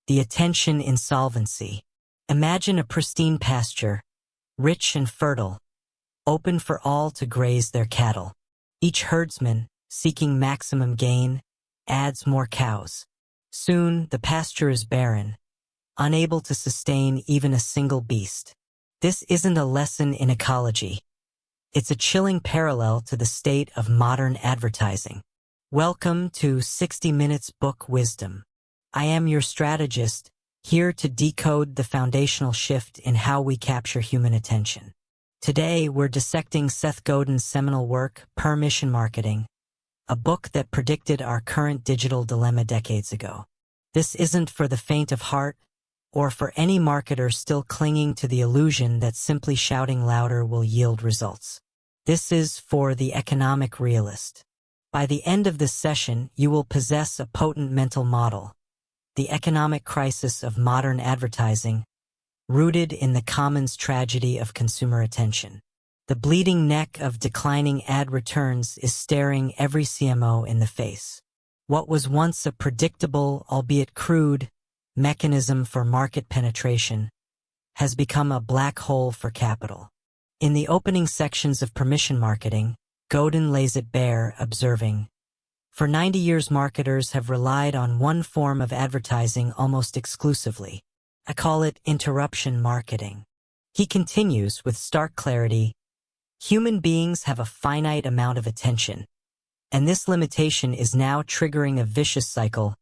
The attention insolvency. Imagine a pristine pasture, rich and fertile, open for all to graze their cattle. Each herdsman, seeking maximum gain, adds more cows. Soon, the pasture is barren, unable to sustain even a single beast. This isn't a lesson in ecology. It's a chilling parallel to the state of modern advertising. Welcome to 60 Minutes Book Wisdom. I am your strategist, here to decode the foundational shift in how we capture human attention. Today, we're dissecting Seth Godin's seminal work, Permission Marketing, a book that predicted our current digital dilemma decades ago. This isn't for the faint of heart, or for any marketer still clinging to the illusion that simply shouting louder will yield results. This is for the economic realist. By the end of this session, you will possess a potent mental model, the economic crisis of modern advertising, rooted in the commons tragedy of consumer attention. The bleeding neck of declining ad returns is staring every CMO in the face. What was once a predictable, albeit crude, mechanism for market penetration has become a black hole for capital. In the opening sections of Permission Marketing, Godin lays it bare, observing, "For 90 years marketers have relied on one form of advertising almost exclusively. I call it interruption marketing." He continues with stark clarity, "Human beings have a finite amount of attention, and this limitation is now triggering a vicious cycle,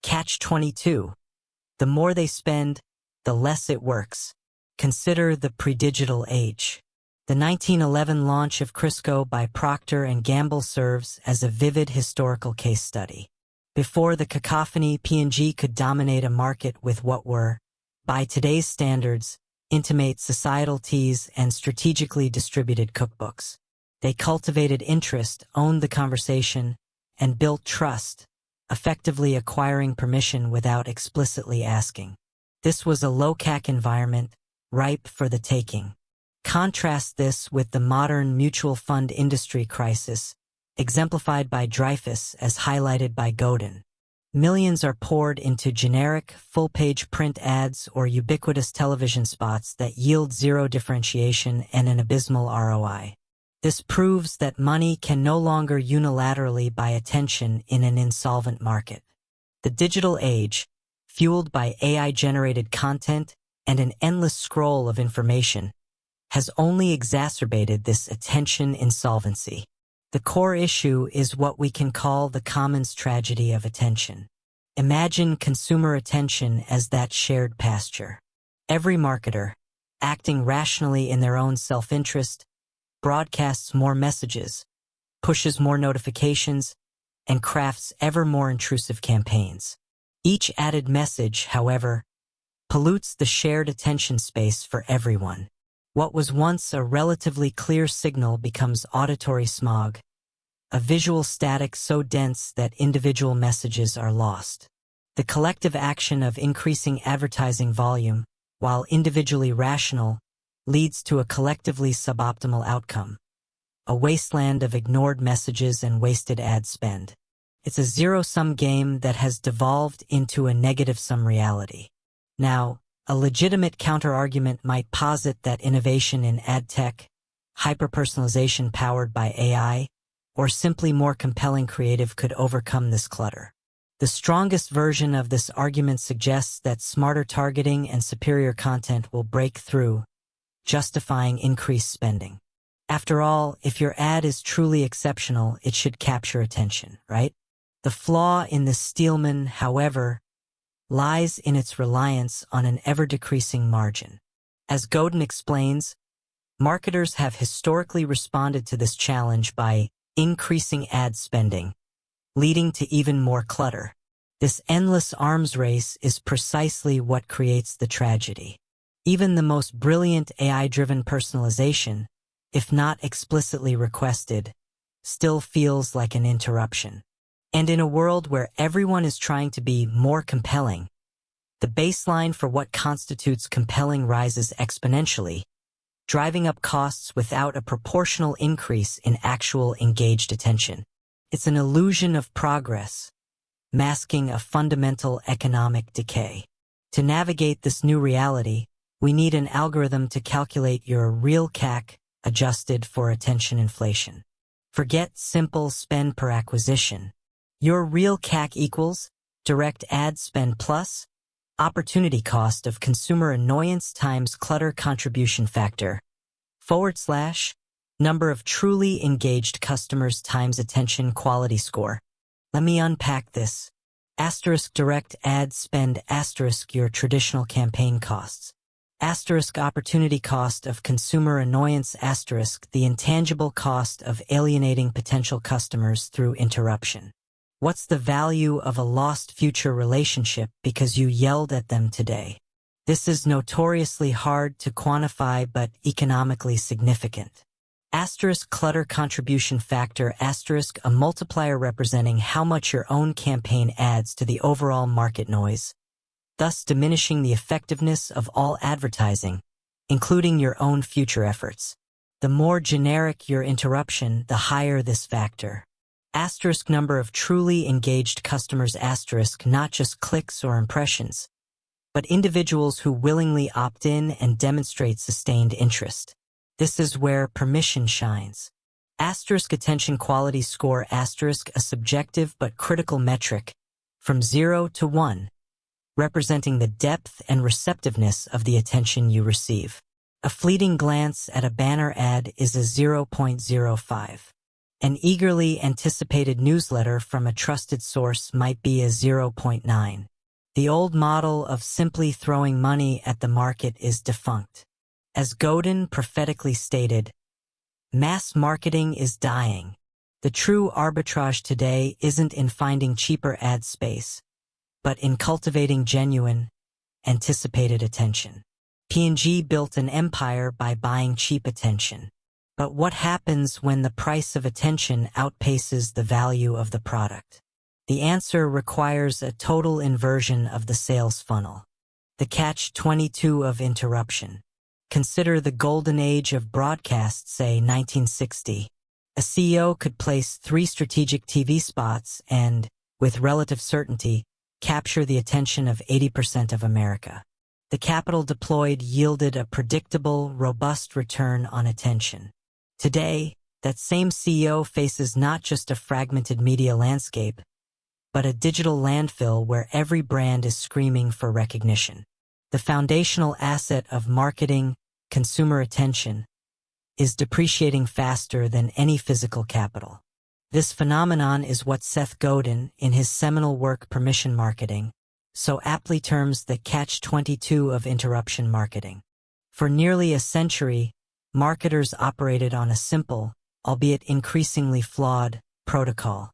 catch-22. The more they spend, the less it works. Consider the pre-digital age." The 1911 launch of Crisco by Procter & Gamble serves as a vivid historical case study. Before the cacophony, P&G could dominate a market with what were, by today's standards, intimate societal teas and strategically distributed cookbooks. They cultivated interest, owned the conversation, and built trust, effectively acquiring permission without explicitly asking. This was a low-CAC environment, ripe for the taking. Contrast this with the modern mutual fund industry crisis, exemplified by Dreyfus as highlighted by Godin. Millions are poured into generic, full-page print ads or ubiquitous television spots that yield zero differentiation and an abysmal ROI. This proves that money can no longer unilaterally buy attention in an insolvent market. The digital age, fueled by AI-generated content and an endless scroll of information, has only exacerbated this attention insolvency. The core issue is what we can call the commons tragedy of attention. Imagine consumer attention as that shared pasture. Every marketer, acting rationally in their own self-interest, broadcasts more messages, pushes more notifications, and crafts ever more intrusive campaigns. Each added message, however, pollutes the shared attention space for everyone. What was once a relatively clear signal becomes auditory smog, a visual static so dense that individual messages are lost. The collective action of increasing advertising volume, while individually rational, leads to a collectively suboptimal outcome, a wasteland of ignored messages and wasted ad spend. It's a zero-sum game that has devolved into a negative-sum reality. Now, a legitimate counterargument might posit that innovation in ad tech, hyper-personalization powered by AI, or simply more compelling creative could overcome this clutter. The strongest version of this argument suggests that smarter targeting and superior content will break through, justifying increased spending. After all, if your ad is truly exceptional, it should capture attention, right? The flaw in this Steelman, however, lies in its reliance on an ever-decreasing margin. As Godin explains, marketers have historically responded to this challenge by increasing ad spending, leading to even more clutter. This endless arms race is precisely what creates the tragedy. Even the most brilliant AI-driven personalization, if not explicitly requested, still feels like an interruption. And in a world where everyone is trying to be more compelling, the baseline for what constitutes compelling rises exponentially, driving up costs without a proportional increase in actual engaged attention. It's an illusion of progress, masking a fundamental economic decay. To navigate this new reality, we need an algorithm to calculate your real CAC adjusted for attention inflation. Forget simple spend per acquisition. Your real CAC equals direct ad spend plus opportunity cost of consumer annoyance times clutter contribution factor / number of truly engaged customers times attention quality score. Let me unpack this. Asterisk direct ad spend asterisk your traditional campaign costs. Asterisk opportunity cost of consumer annoyance asterisk the intangible cost of alienating potential customers through interruption. What's the value of a lost future relationship because you yelled at them today? This is notoriously hard to quantify but economically significant. Asterisk clutter contribution factor asterisk a multiplier representing how much your own campaign adds to the overall market noise, thus diminishing the effectiveness of all advertising, including your own future efforts. The more generic your interruption, the higher this factor. Asterisk number of truly engaged customers asterisk not just clicks or impressions, but individuals who willingly opt in and demonstrate sustained interest. This is where permission shines. Asterisk attention quality score asterisk a subjective but critical metric from 0 to 1, representing the depth and receptiveness of the attention you receive. A fleeting glance at a banner ad is a 0.05. An eagerly anticipated newsletter from a trusted source might be a 0.9. The old model of simply throwing money at the market is defunct. As Godin prophetically stated, mass marketing is dying. The true arbitrage today isn't in finding cheaper ad space, but in cultivating genuine, anticipated attention. P&G built an empire by buying cheap attention. But what happens when the price of attention outpaces the value of the product? The answer requires a total inversion of the sales funnel. The catch-22 of interruption. Consider the golden age of broadcast, say 1960. A CEO could place 3 strategic TV spots and, with relative certainty, capture the attention of 80% of America. The capital deployed yielded a predictable, robust return on attention. Today, that same CEO faces not just a fragmented media landscape, but a digital landfill where every brand is screaming for recognition. The foundational asset of marketing, consumer attention, is depreciating faster than any physical capital. This phenomenon is what Seth Godin, in his seminal work Permission Marketing, so aptly terms the catch-22 of interruption marketing. For nearly a century, marketers operated on a simple, albeit increasingly flawed, protocol.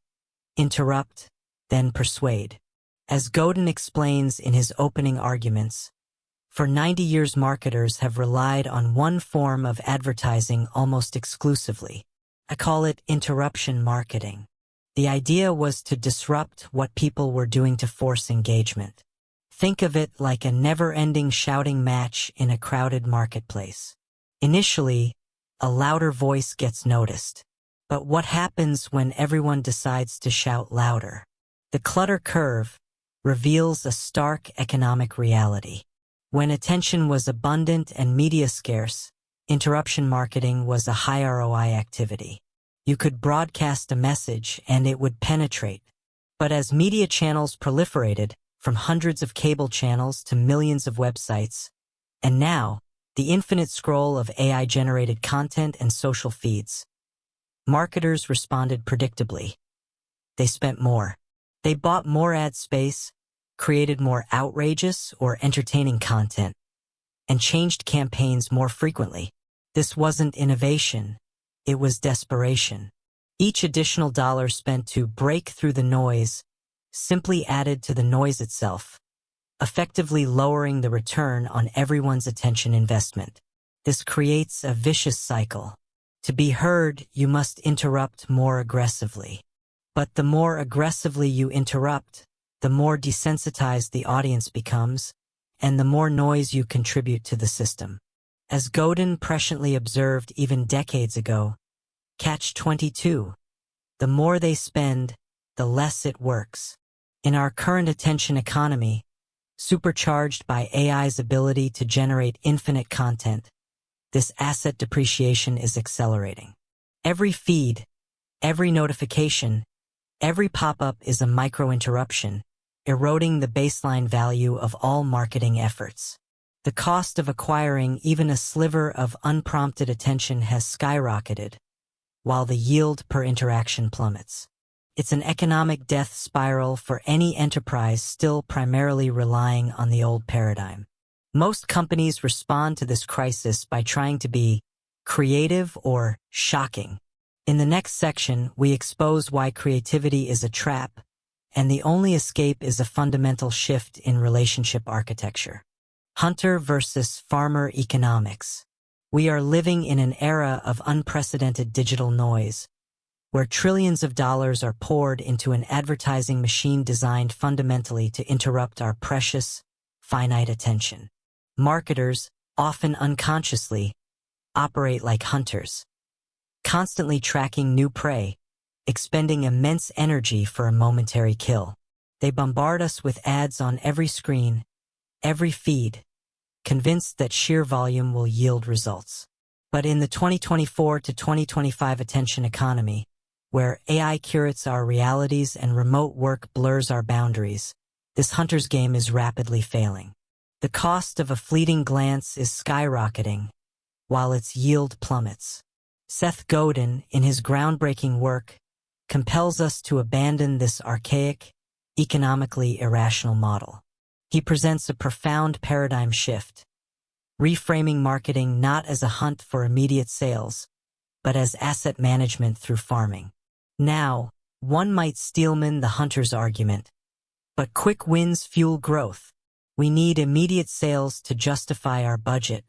Interrupt, then persuade. As Godin explains in his opening arguments, for 90 years marketers have relied on one form of advertising almost exclusively. I call it interruption marketing. The idea was to disrupt what people were doing to force engagement. Think of it like a never-ending shouting match in a crowded marketplace. Initially, a louder voice gets noticed. But what happens when everyone decides to shout louder? The clutter curve reveals a stark economic reality. When attention was abundant and media scarce, interruption marketing was a high ROI activity. You could broadcast a message and it would penetrate. But as media channels proliferated, from hundreds of cable channels to millions of websites, and now, the infinite scroll of AI-generated content and social feeds, marketers responded predictably. They spent more. They bought more ad space, created more outrageous or entertaining content, and changed campaigns more frequently. This wasn't innovation, it was desperation. Each additional dollar spent to break through the noise simply added to the noise itself, effectively lowering the return on everyone's attention investment. This creates a vicious cycle. To be heard, you must interrupt more aggressively. But the more aggressively you interrupt, the more desensitized the audience becomes, and the more noise you contribute to the system. As Godin presciently observed even decades ago, catch-22, the more they spend, the less it works. In our current attention economy, Supercharged by AI's ability to generate infinite content, this asset depreciation is accelerating. Every feed, every notification, every pop-up is a micro-interruption, eroding the baseline value of all marketing efforts. The cost of acquiring even a sliver of unprompted attention has skyrocketed, while the yield per interaction plummets. It's an economic death spiral for any enterprise still primarily relying on the old paradigm. Most companies respond to this crisis by trying to be creative or shocking. In the next section, we expose why creativity is a trap, and the only escape is a fundamental shift in relationship architecture. Hunter versus farmer economics. We are living in an era of unprecedented digital noise, where trillions of dollars are poured into an advertising machine designed fundamentally to interrupt our precious, finite attention. Marketers, often unconsciously, operate like hunters, constantly tracking new prey, expending immense energy for a momentary kill. They bombard us with ads on every screen, every feed, convinced that sheer volume will yield results. But in the 2024 to 2025 attention economy, where AI curates our realities and remote work blurs our boundaries, this hunter's game is rapidly failing. The cost of a fleeting glance is skyrocketing, while its yield plummets. Seth Godin, in his groundbreaking work, compels us to abandon this archaic, economically irrational model. He presents a profound paradigm shift, reframing marketing not as a hunt for immediate sales, but as asset management through farming. Now, one might steelman the hunter's argument, but quick wins fuel growth. We need immediate sales to justify our budget,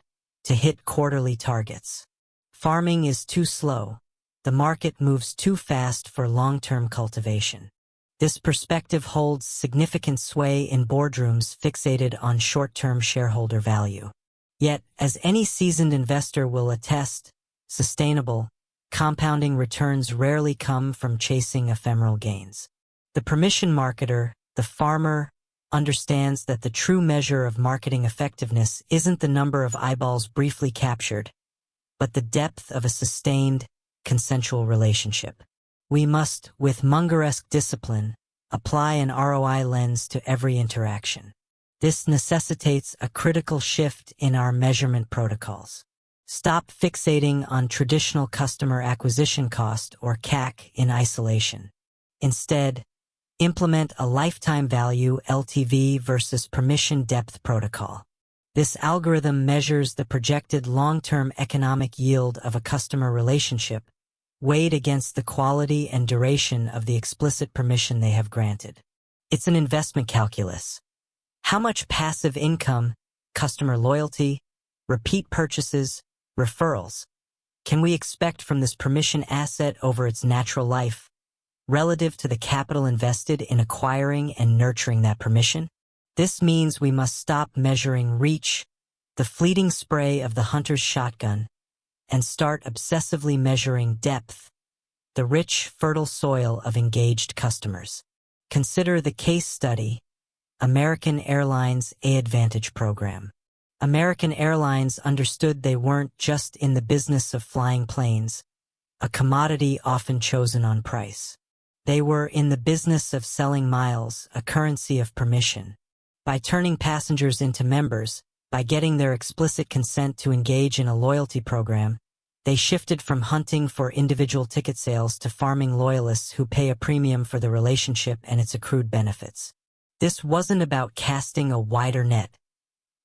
to hit quarterly targets. Farming is too slow. The market moves too fast for long-term cultivation. This perspective holds significant sway in boardrooms fixated on short-term shareholder value. Yet, as any seasoned investor will attest, sustainable, compounding returns rarely come from chasing ephemeral gains. The permission marketer, the farmer, understands that the true measure of marketing effectiveness isn't the number of eyeballs briefly captured, but the depth of a sustained, consensual relationship. We must, with Mungeresque discipline, apply an ROI lens to every interaction. This necessitates a critical shift in our measurement protocols. Stop fixating on traditional customer acquisition cost or CAC in isolation. Instead, implement a lifetime value LTV versus permission depth protocol. This algorithm measures the projected long-term economic yield of a customer relationship, weighed against the quality and duration of the explicit permission they have granted. It's an investment calculus. How much passive income, customer loyalty, repeat purchases, referrals can we expect from this permission asset over its natural life, relative to the capital invested in acquiring and nurturing that permission? This means we must stop measuring reach, the fleeting spray of the hunter's shotgun, and start obsessively measuring depth, the rich, fertile soil of engaged customers. Consider the case study, American Airlines A-Advantage program. American Airlines understood they weren't just in the business of flying planes, a commodity often chosen on price. They were in the business of selling miles, a currency of permission. By turning passengers into members, by getting their explicit consent to engage in a loyalty program, they shifted from hunting for individual ticket sales to farming loyalists who pay a premium for the relationship and its accrued benefits. This wasn't about casting a wider net.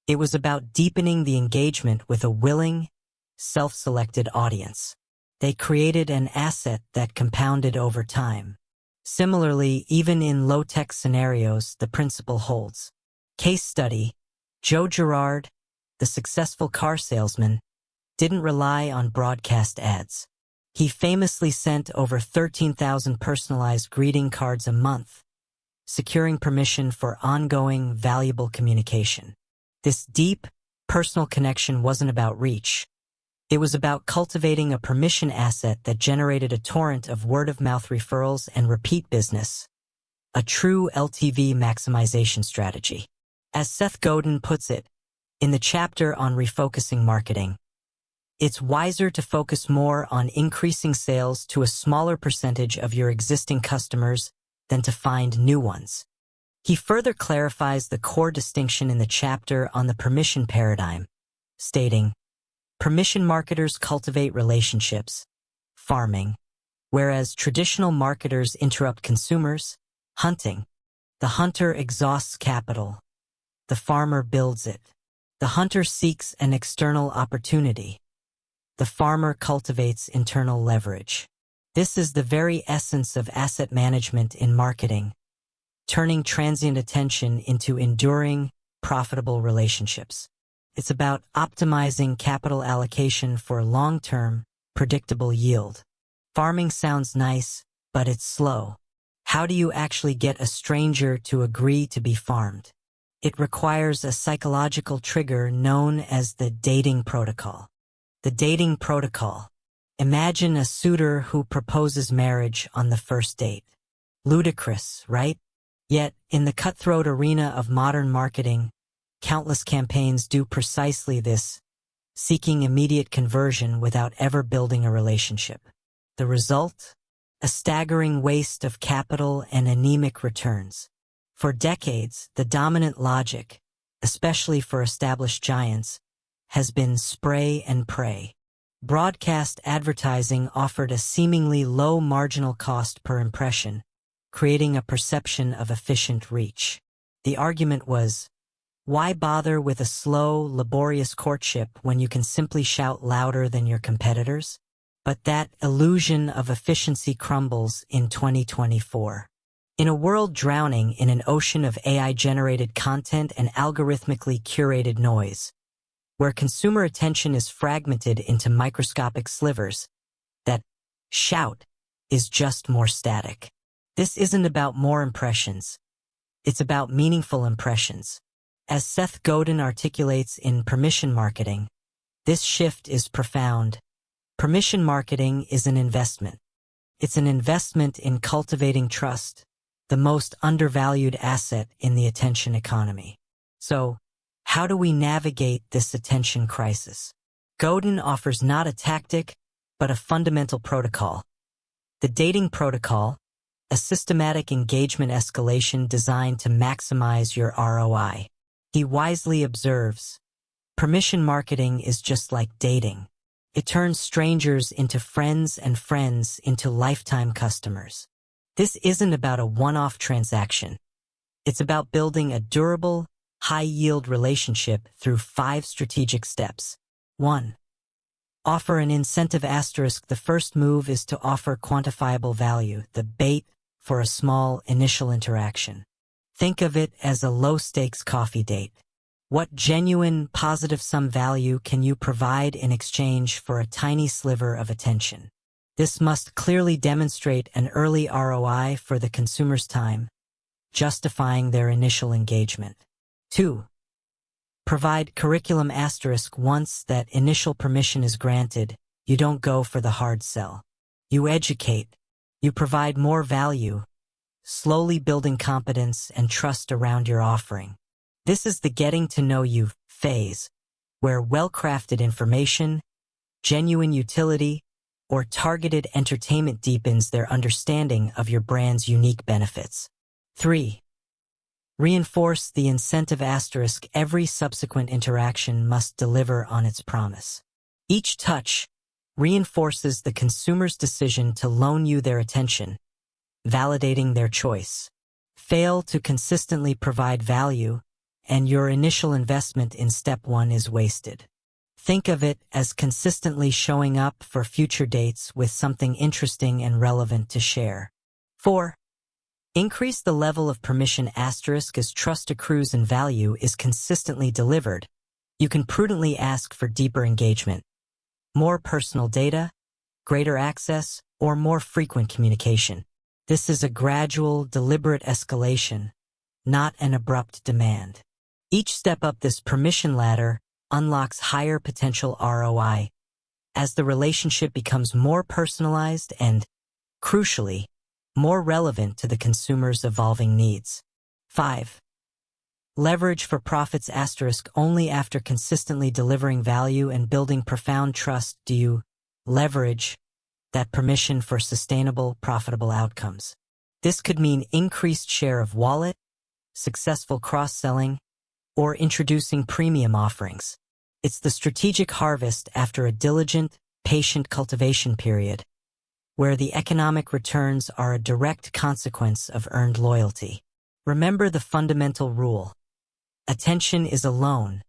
It was about deepening the engagement with a willing, self-selected audience. They created an asset that compounded over time. Similarly, even in low-tech scenarios, the principle holds. Case study, Joe Girard, the successful car salesman, didn't rely on broadcast ads. He famously sent over 13,000 personalized greeting cards a month, securing permission for ongoing, valuable communication. This deep, personal connection wasn't about reach. It was about cultivating a permission asset that generated a torrent of word-of-mouth referrals and repeat business, a true LTV maximization strategy. As Seth Godin puts it, in the chapter on refocusing marketing, it's wiser to focus more on increasing sales to a smaller percentage of your existing customers than to find new ones. He further clarifies the core distinction in the chapter on the permission paradigm, stating, permission marketers cultivate relationships, farming, whereas traditional marketers interrupt consumers, hunting. The hunter exhausts capital. The farmer builds it. The hunter seeks an external opportunity. The farmer cultivates internal leverage. This is the very essence of asset management in marketing, turning transient attention into enduring, profitable relationships. It's about optimizing capital allocation for long-term, predictable yield. Farming sounds nice, but it's slow. How do you actually get a stranger to agree to be farmed? It requires a psychological trigger known as the dating protocol. The dating protocol. Imagine a suitor who proposes marriage on the first date. Ludicrous, right? Yet, in the cutthroat arena of modern marketing, countless campaigns do precisely this, seeking immediate conversion without ever building a relationship. The result? A staggering waste of capital and anemic returns. For decades, the dominant logic, especially for established giants, has been spray and pray. Broadcast advertising offered a seemingly low marginal cost per impression, creating a perception of efficient reach. The argument was, why bother with a slow, laborious courtship when you can simply shout louder than your competitors? But that illusion of efficiency crumbles in 2024. In a world drowning in an ocean of AI-generated content and algorithmically curated noise, where consumer attention is fragmented into microscopic slivers, that shout is just more static. This isn't about more impressions. It's about meaningful impressions. As Seth Godin articulates in Permission Marketing, this shift is profound. Permission marketing is an investment. It's an investment in cultivating trust, the most undervalued asset in the attention economy. So, how do we navigate this attention crisis? Godin offers not a tactic, but a fundamental protocol. The dating protocol, a systematic engagement escalation designed to maximize your ROI. He wisely observes, permission marketing is just like dating. It turns strangers into friends and friends into lifetime customers. This isn't about a one-off transaction. It's about building a durable, high-yield relationship through 5 strategic steps. 1. Offer an incentive asterisk. The first move is to offer quantifiable value, the bait for a small initial interaction. Think of it as a low-stakes coffee date. What genuine, positive-sum value can you provide in exchange for a tiny sliver of attention? This must clearly demonstrate an early ROI for the consumer's time, justifying their initial engagement. 2. Provide curriculum asterisk. Once that initial permission is granted, you don't go for the hard sell. You educate. You provide more value, slowly building competence and trust around your offering. This is the getting to know you phase, where well-crafted information, genuine utility, or targeted entertainment deepens their understanding of your brand's unique benefits. 3. Reinforce the incentive asterisk. Every subsequent interaction must deliver on its promise. Each touch reinforces the consumer's decision to loan you their attention, validating their choice. Fail to consistently provide value, and your initial investment in step 1 is wasted. Think of it as consistently showing up for future dates with something interesting and relevant to share. 4. Increase the level of permission asterisk. As trust accrues and value is consistently delivered, you can prudently ask for deeper engagement, more personal data, greater access, or more frequent communication. This is a gradual, deliberate escalation, not an abrupt demand. Each step up this permission ladder unlocks higher potential ROI as the relationship becomes more personalized and, crucially, more relevant to the consumer's evolving needs. 5. Leverage for profits asterisk only after consistently delivering value and building profound trust do you leverage that permission for sustainable, profitable outcomes. This could mean increased share of wallet, successful cross-selling, or introducing premium offerings. It's the strategic harvest after a diligent, patient cultivation period, where the economic returns are a direct consequence of earned loyalty. Remember the fundamental rule. Attention is a loan,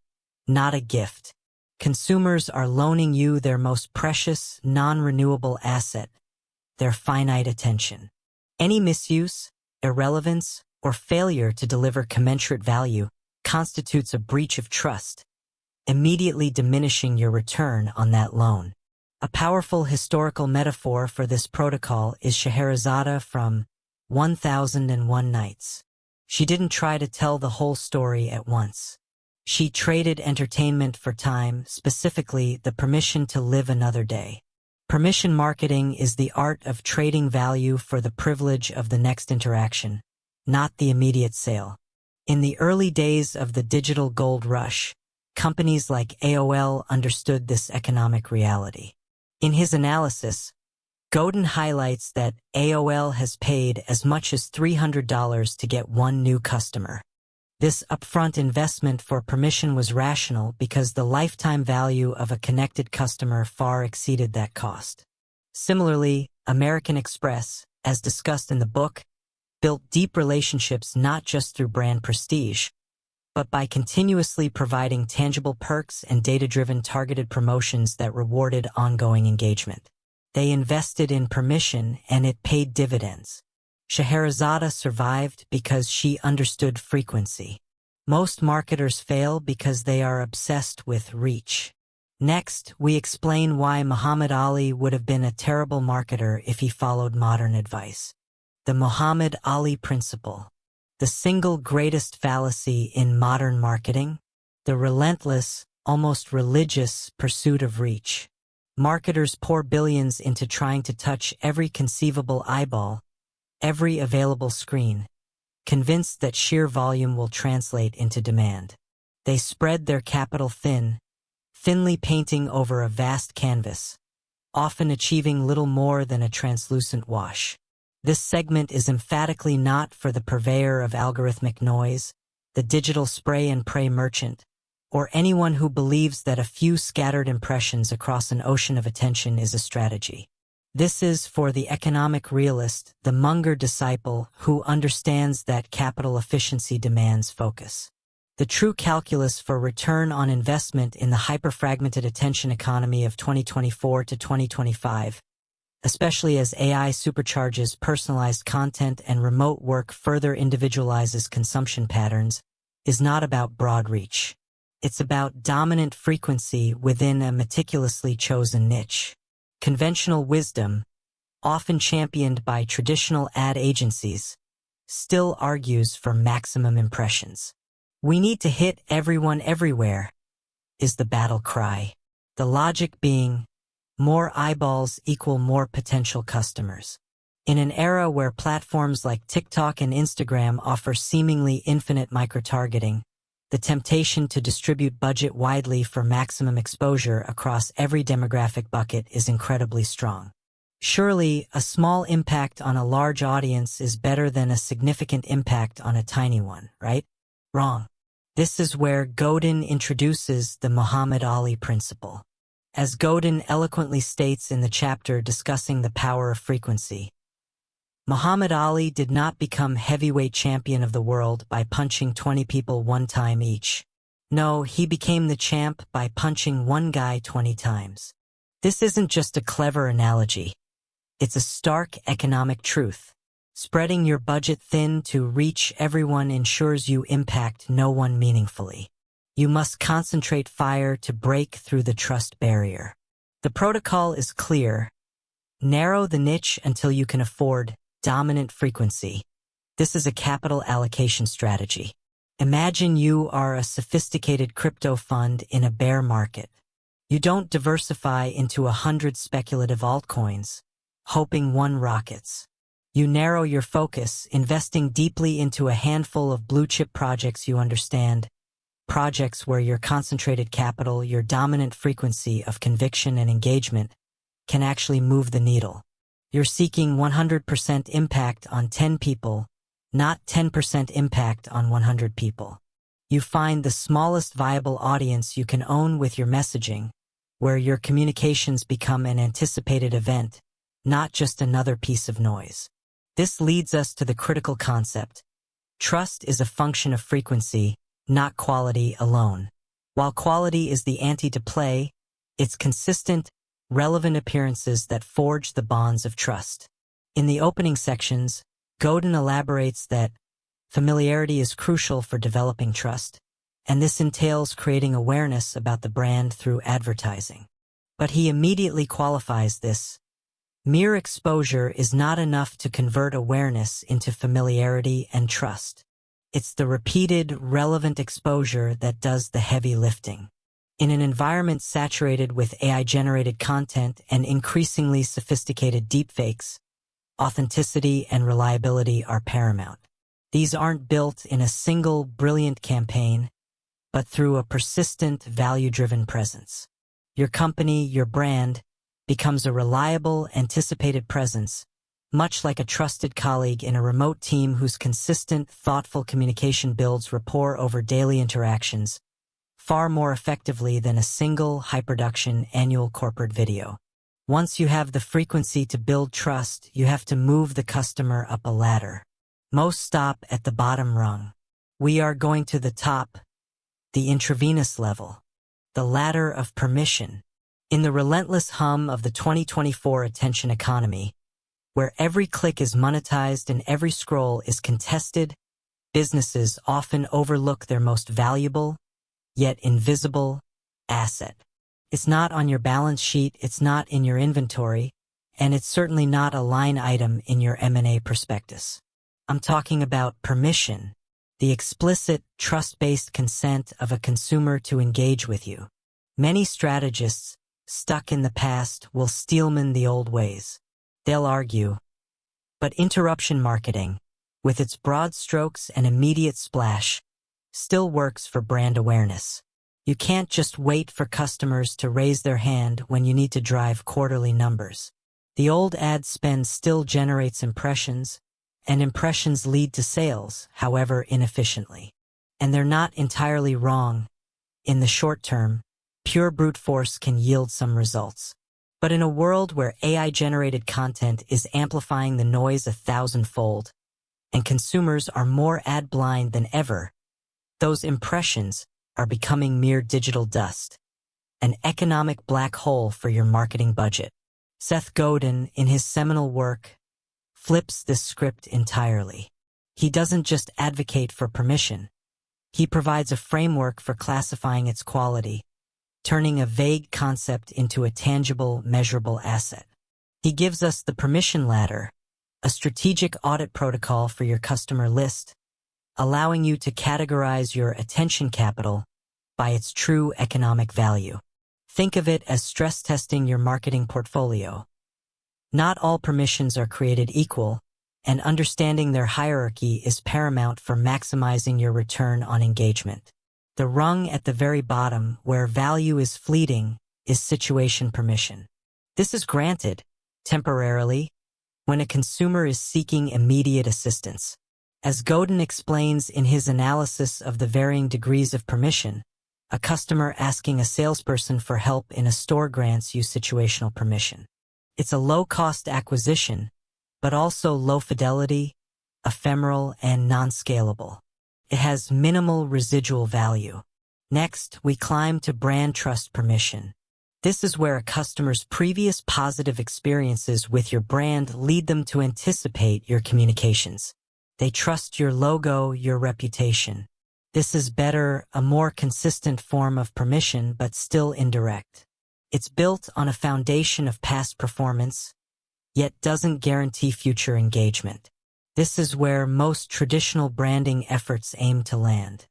not a gift. Consumers are loaning you their most precious, non-renewable asset, their finite attention. Any misuse, irrelevance, or failure to deliver commensurate value constitutes a breach of trust, immediately diminishing your return on that loan. A powerful historical metaphor for this protocol is Scheherazade from 1001 Nights. She didn't try to tell the whole story at once. She traded entertainment for time, specifically the permission to live another day. Permission marketing is the art of trading value for the privilege of the next interaction, not the immediate sale. In the early days of the digital gold rush, companies like AOL understood this economic reality. In his analysis, Godin highlights that AOL has paid as much as $300 to get one new customer. This upfront investment for permission was rational because the lifetime value of a connected customer far exceeded that cost. Similarly, American Express, as discussed in the book, built deep relationships not just through brand prestige, but by continuously providing tangible perks and data-driven targeted promotions that rewarded ongoing engagement. They invested in permission and it paid dividends. Scheherazade survived because she understood frequency. Most marketers fail because they are obsessed with reach. Next, we explain why Muhammad Ali would have been a terrible marketer if he followed modern advice. The Muhammad Ali principle. The single greatest fallacy in modern marketing, the relentless, almost religious pursuit of reach. Marketers pour billions into trying to touch every conceivable eyeball, every available screen, convinced that sheer volume will translate into demand. They spread their capital thinly painting over a vast canvas, often achieving little more than a translucent wash. This segment is emphatically not for the purveyor of algorithmic noise, the digital spray and pray merchant, or anyone who believes that a few scattered impressions across an ocean of attention is a strategy. This is for the economic realist, the Munger disciple who understands that capital efficiency demands focus. The true calculus for return on investment in the hyper-fragmented attention economy of 2024 to 2025, especially as AI supercharges personalized content and remote work further individualizes consumption patterns, is not about broad reach. It's about dominant frequency within a meticulously chosen niche. Conventional wisdom, often championed by traditional ad agencies, still argues for maximum impressions. We need to hit everyone everywhere, is the battle cry. The logic being, more eyeballs equal more potential customers. In an era where platforms like TikTok and Instagram offer seemingly infinite micro-targeting, the temptation to distribute budget widely for maximum exposure across every demographic bucket is incredibly strong. Surely, a small impact on a large audience is better than a significant impact on a tiny one, right? Wrong. This is where Godin introduces the Muhammad Ali principle. As Godin eloquently states in the chapter discussing the power of frequency, Muhammad Ali did not become heavyweight champion of the world by punching 20 people one time each. No, he became the champ by punching one guy 20 times. This isn't just a clever analogy. It's a stark economic truth. Spreading your budget thin to reach everyone ensures you impact no one meaningfully. You must concentrate fire to break through the trust barrier. The protocol is clear. Narrow the niche until you can afford dominant frequency. This is a capital allocation strategy. Imagine you are a sophisticated crypto fund in a bear market. You don't diversify into 100 speculative altcoins, hoping one rockets. You narrow your focus, investing deeply into a handful of blue-chip projects you understand, projects where your concentrated capital, your dominant frequency of conviction and engagement, can actually move the needle. You're seeking 100% impact on 10 people, not 10% impact on 100 people. You find the smallest viable audience you can own with your messaging, where your communications become an anticipated event, not just another piece of noise. This leads us to the critical concept. Trust is a function of frequency, not quality alone. While quality is the ante to play, it's consistent, relevant appearances that forge the bonds of trust. In the opening sections, Godin elaborates that familiarity is crucial for developing trust, and this entails creating awareness about the brand through advertising. But he immediately qualifies this. Mere exposure is not enough to convert awareness into familiarity and trust. It's the repeated, relevant exposure that does the heavy lifting. In an environment saturated with AI-generated content and increasingly sophisticated deepfakes, authenticity and reliability are paramount. These aren't built in a single brilliant campaign, but through a persistent, value-driven presence. Your company, your brand, becomes a reliable, anticipated presence, much like a trusted colleague in a remote team whose consistent, thoughtful communication builds rapport over daily interactions, far more effectively than a single, high-production, annual corporate video. Once you have the frequency to build trust, you have to move the customer up a ladder. Most stop at the bottom rung. We are going to the top, the intravenous level, the ladder of permission. In the relentless hum of the 2024 attention economy, where every click is monetized and every scroll is contested, businesses often overlook their most valuable, yet invisible, asset. It's not on your balance sheet, it's not in your inventory, and it's certainly not a line item in your M&A prospectus. I'm talking about permission, the explicit, trust-based consent of a consumer to engage with you. Many strategists, stuck in the past, will steelman the old ways. They'll argue. But interruption marketing, with its broad strokes and immediate splash, still works for brand awareness. You can't just wait for customers to raise their hand when you need to drive quarterly numbers. The old ad spend still generates impressions, and impressions lead to sales, however inefficiently. And they're not entirely wrong. In the short term, pure brute force can yield some results. But in a world where AI-generated content is amplifying the noise 1,000-fold, and consumers are more ad-blind than ever, those impressions are becoming mere digital dust, an economic black hole for your marketing budget. Seth Godin, in his seminal work, flips this script entirely. He doesn't just advocate for permission. He provides a framework for classifying its quality, turning a vague concept into a tangible, measurable asset. He gives us the permission ladder, a strategic audit protocol for your customer list, allowing you to categorize your attention capital by its true economic value. Think of it as stress testing your marketing portfolio. Not all permissions are created equal, and understanding their hierarchy is paramount for maximizing your return on engagement. The rung at the very bottom, where value is fleeting, is situation permission. This is granted, temporarily, when a consumer is seeking immediate assistance. As Godin explains in his analysis of the varying degrees of permission, a customer asking a salesperson for help in a store grants you situational permission. It's a low-cost acquisition, but also low-fidelity, ephemeral, and non-scalable. It has minimal residual value. Next, we climb to brand trust permission. This is where a customer's previous positive experiences with your brand lead them to anticipate your communications. They trust your logo, your reputation. This is better, a more consistent form of permission, but still indirect. It's built on a foundation of past performance, yet doesn't guarantee future engagement. This is where most traditional branding efforts aim to land.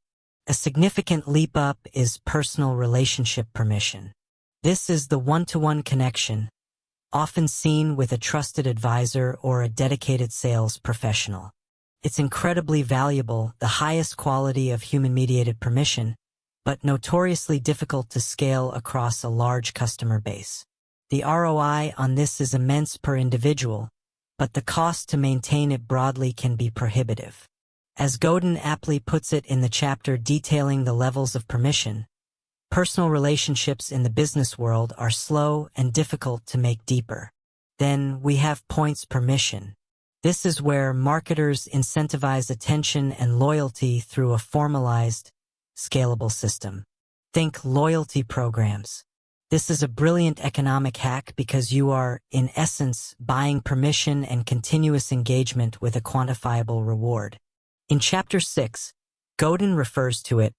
A significant leap up is personal relationship permission. This is the one-to-one connection, often seen with a trusted advisor or a dedicated sales professional. It's incredibly valuable, the highest quality of human-mediated permission, but notoriously difficult to scale across a large customer base. The ROI on this is immense per individual, but the cost to maintain it broadly can be prohibitive. As Godin aptly puts it in the chapter detailing the levels of permission, personal relationships in the business world are slow and difficult to make deeper. Then we have points permission. This is where marketers incentivize attention and loyalty through a formalized, scalable system. Think loyalty programs. This is a brilliant economic hack because you are, in essence, buying permission and continuous engagement with a quantifiable reward. In Chapter 6, Godin refers to it.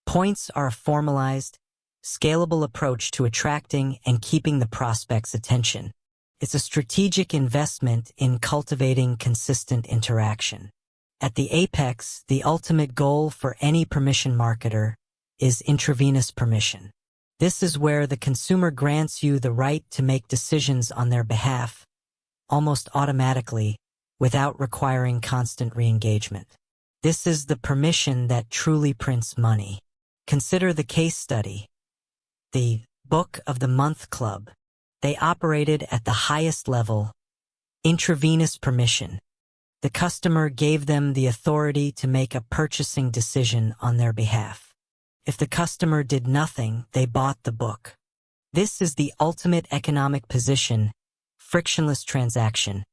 Points are a formalized, scalable approach to attracting and keeping the prospect's attention. It's a strategic investment in cultivating consistent interaction. At the apex, the ultimate goal for any permission marketer is intravenous permission. This is where the consumer grants you the right to make decisions on their behalf, almost automatically, without requiring constant re-engagement. This is the permission that truly prints money. Consider the case study, the Book of the Month Club. They operated at the highest level, intravenous permission. The customer gave them the authority to make a purchasing decision on their behalf. If the customer did nothing, they bought the book. This is the ultimate economic position, frictionless transaction,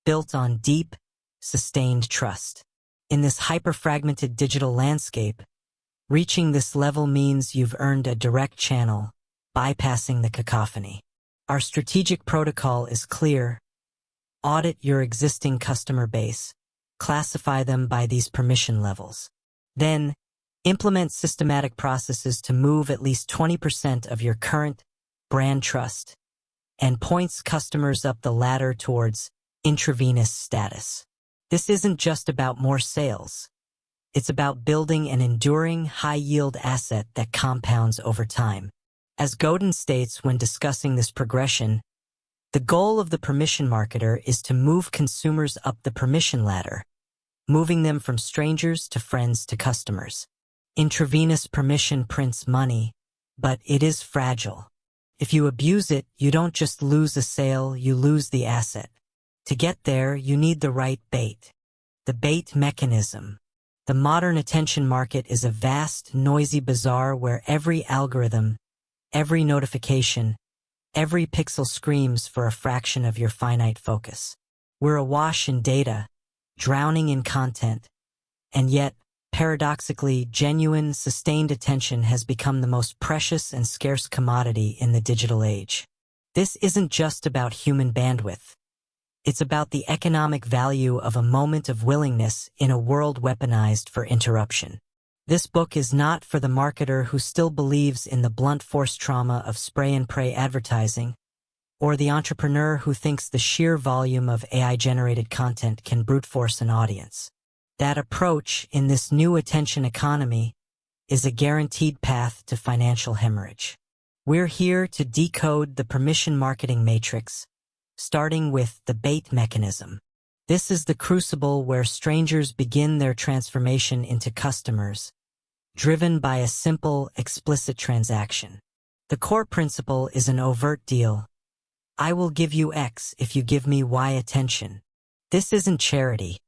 built on deep, sustained trust. In this hyper-fragmented digital landscape, reaching this level means you've earned a direct channel, bypassing the cacophony. Our strategic protocol is clear. Audit your existing customer base, classify them by these permission levels. Then, implement systematic processes to move at least 20% of your current brand trust and points customers up the ladder towards intravenous status. This isn't just about more sales. It's about building an enduring, high-yield asset that compounds over time. As Godin states when discussing this progression, the goal of the permission marketer is to move consumers up the permission ladder, moving them from strangers to friends to customers. Intravenous permission prints money, but it is fragile. If you abuse it, you don't just lose a sale, you lose the asset. To get there, you need the right bait. The bait mechanism. The modern attention market is a vast, noisy bazaar where every algorithm, every notification, every pixel screams for a fraction of your finite focus. We're awash in data, drowning in content, and yet, paradoxically, genuine, sustained attention has become the most precious and scarce commodity in the digital age. This isn't just about human bandwidth. It's about the economic value of a moment of willingness in a world weaponized for interruption. This book is not for the marketer who still believes in the blunt force trauma of spray-and-pray advertising, or the entrepreneur who thinks the sheer volume of AI-generated content can brute force an audience. That approach in this new attention economy is a guaranteed path to financial hemorrhage. We're here to decode the permission marketing matrix, starting with the bait mechanism. This is the crucible where strangers begin their transformation into customers, driven by a simple, explicit transaction. The core principle is an overt deal. I will give you X if you give me Y attention. This isn't charity.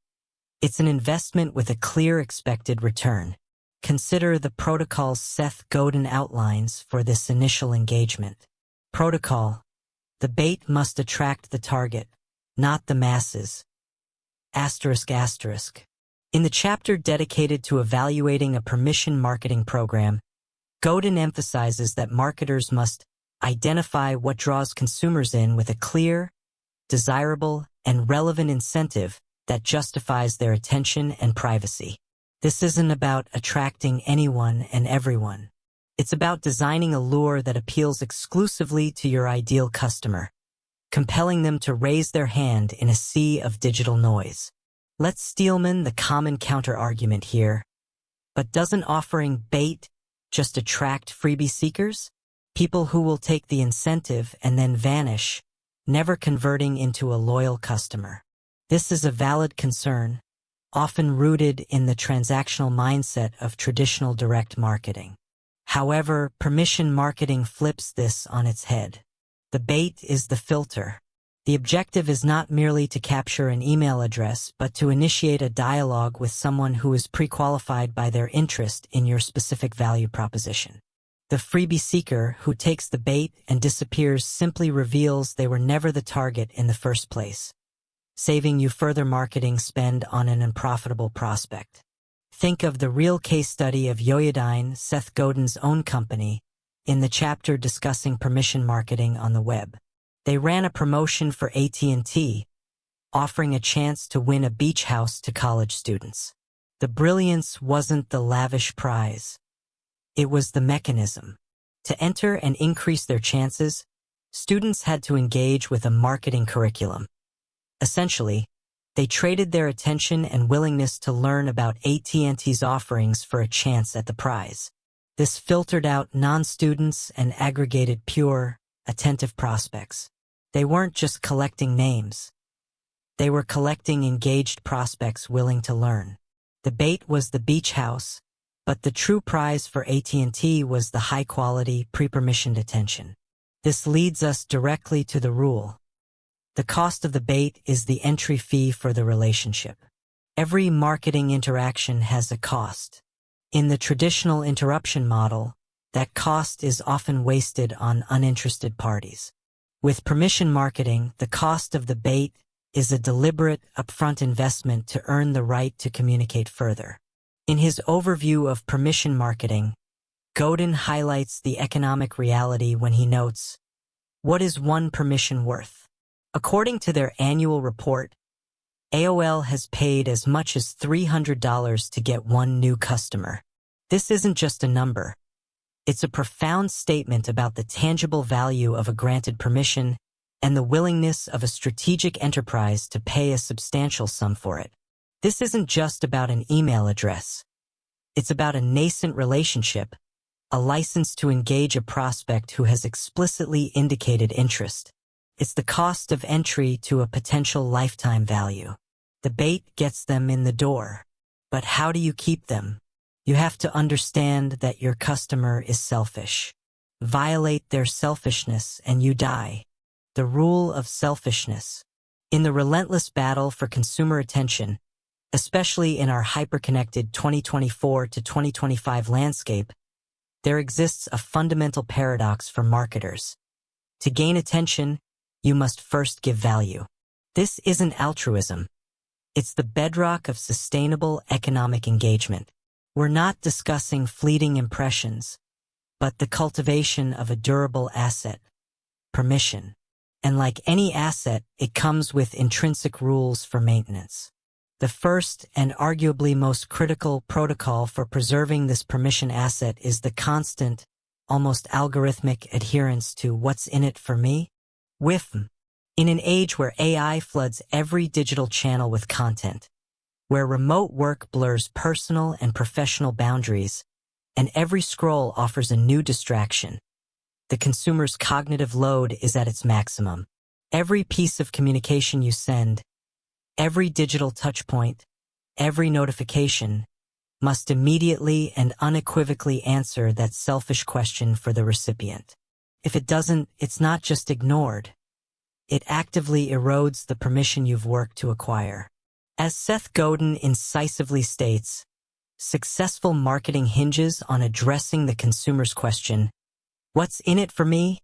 It's an investment with a clear expected return. Consider the protocols Seth Godin outlines for this initial engagement. Protocol. The bait must attract the target, not the masses. Asterisk asterisk. In the chapter dedicated to evaluating a permission marketing program, Godin emphasizes that marketers must identify what draws consumers in with a clear, desirable, and relevant incentive that justifies their attention and privacy. This isn't about attracting anyone and everyone. It's about designing a lure that appeals exclusively to your ideal customer, compelling them to raise their hand in a sea of digital noise. Let's steelman the common counter-argument here. But doesn't offering bait just attract freebie seekers? People who will take the incentive and then vanish, never converting into a loyal customer. This is a valid concern, often rooted in the transactional mindset of traditional direct marketing. However, permission marketing flips this on its head. The bait is the filter. The objective is not merely to capture an email address, but to initiate a dialogue with someone who is pre-qualified by their interest in your specific value proposition. The freebie seeker who takes the bait and disappears simply reveals they were never the target in the first place, saving you further marketing spend on an unprofitable prospect. Think of the real case study of Yoyodyne, Seth Godin's own company, in the chapter discussing permission marketing on the web. They ran a promotion for AT&T, offering a chance to win a beach house to college students. The brilliance wasn't the lavish prize. It was the mechanism. To enter and increase their chances, students had to engage with a marketing curriculum. Essentially, they traded their attention and willingness to learn about AT&T's offerings for a chance at the prize. This filtered out non-students and aggregated pure, attentive prospects. They weren't just collecting names. They were collecting engaged prospects willing to learn. The bait was the beach house, but the true prize for AT&T was the high-quality, pre-permissioned attention. This leads us directly to the rule. The cost of the bait is the entry fee for the relationship. Every marketing interaction has a cost. In the traditional interruption model, that cost is often wasted on uninterested parties. With permission marketing, the cost of the bait is a deliberate, upfront investment to earn the right to communicate further. In his overview of permission marketing, Godin highlights the economic reality when he notes, "What is one permission worth?" According to their annual report, AOL has paid as much as $300 to get one new customer. This isn't just a number. It's a profound statement about the tangible value of a granted permission and the willingness of a strategic enterprise to pay a substantial sum for it. This isn't just about an email address. It's about a nascent relationship, a license to engage a prospect who has explicitly indicated interest. It's the cost of entry to a potential lifetime value. The bait gets them in the door. But how do you keep them? You have to understand that your customer is selfish. Violate their selfishness and you die. The rule of selfishness. In the relentless battle for consumer attention, especially in our hyper-connected 2024 to 2025 landscape, there exists a fundamental paradox for marketers. To gain attention, you must first give value. This isn't altruism. It's the bedrock of sustainable economic engagement. We're not discussing fleeting impressions, but the cultivation of a durable asset, permission. And like any asset, it comes with intrinsic rules for maintenance. The first and arguably most critical protocol for preserving this permission asset is the constant, almost algorithmic adherence to what's in it for me. WIFM. In an age where AI floods every digital channel with content, where remote work blurs personal and professional boundaries, and every scroll offers a new distraction, the consumer's cognitive load is at its maximum. Every piece of communication you send, every digital touchpoint, every notification, must immediately and unequivocally answer that selfish question for the recipient. If it doesn't, it's not just ignored. It actively erodes the permission you've worked to acquire. As Seth Godin incisively states, successful marketing hinges on addressing the consumer's question, "What's in it for me?"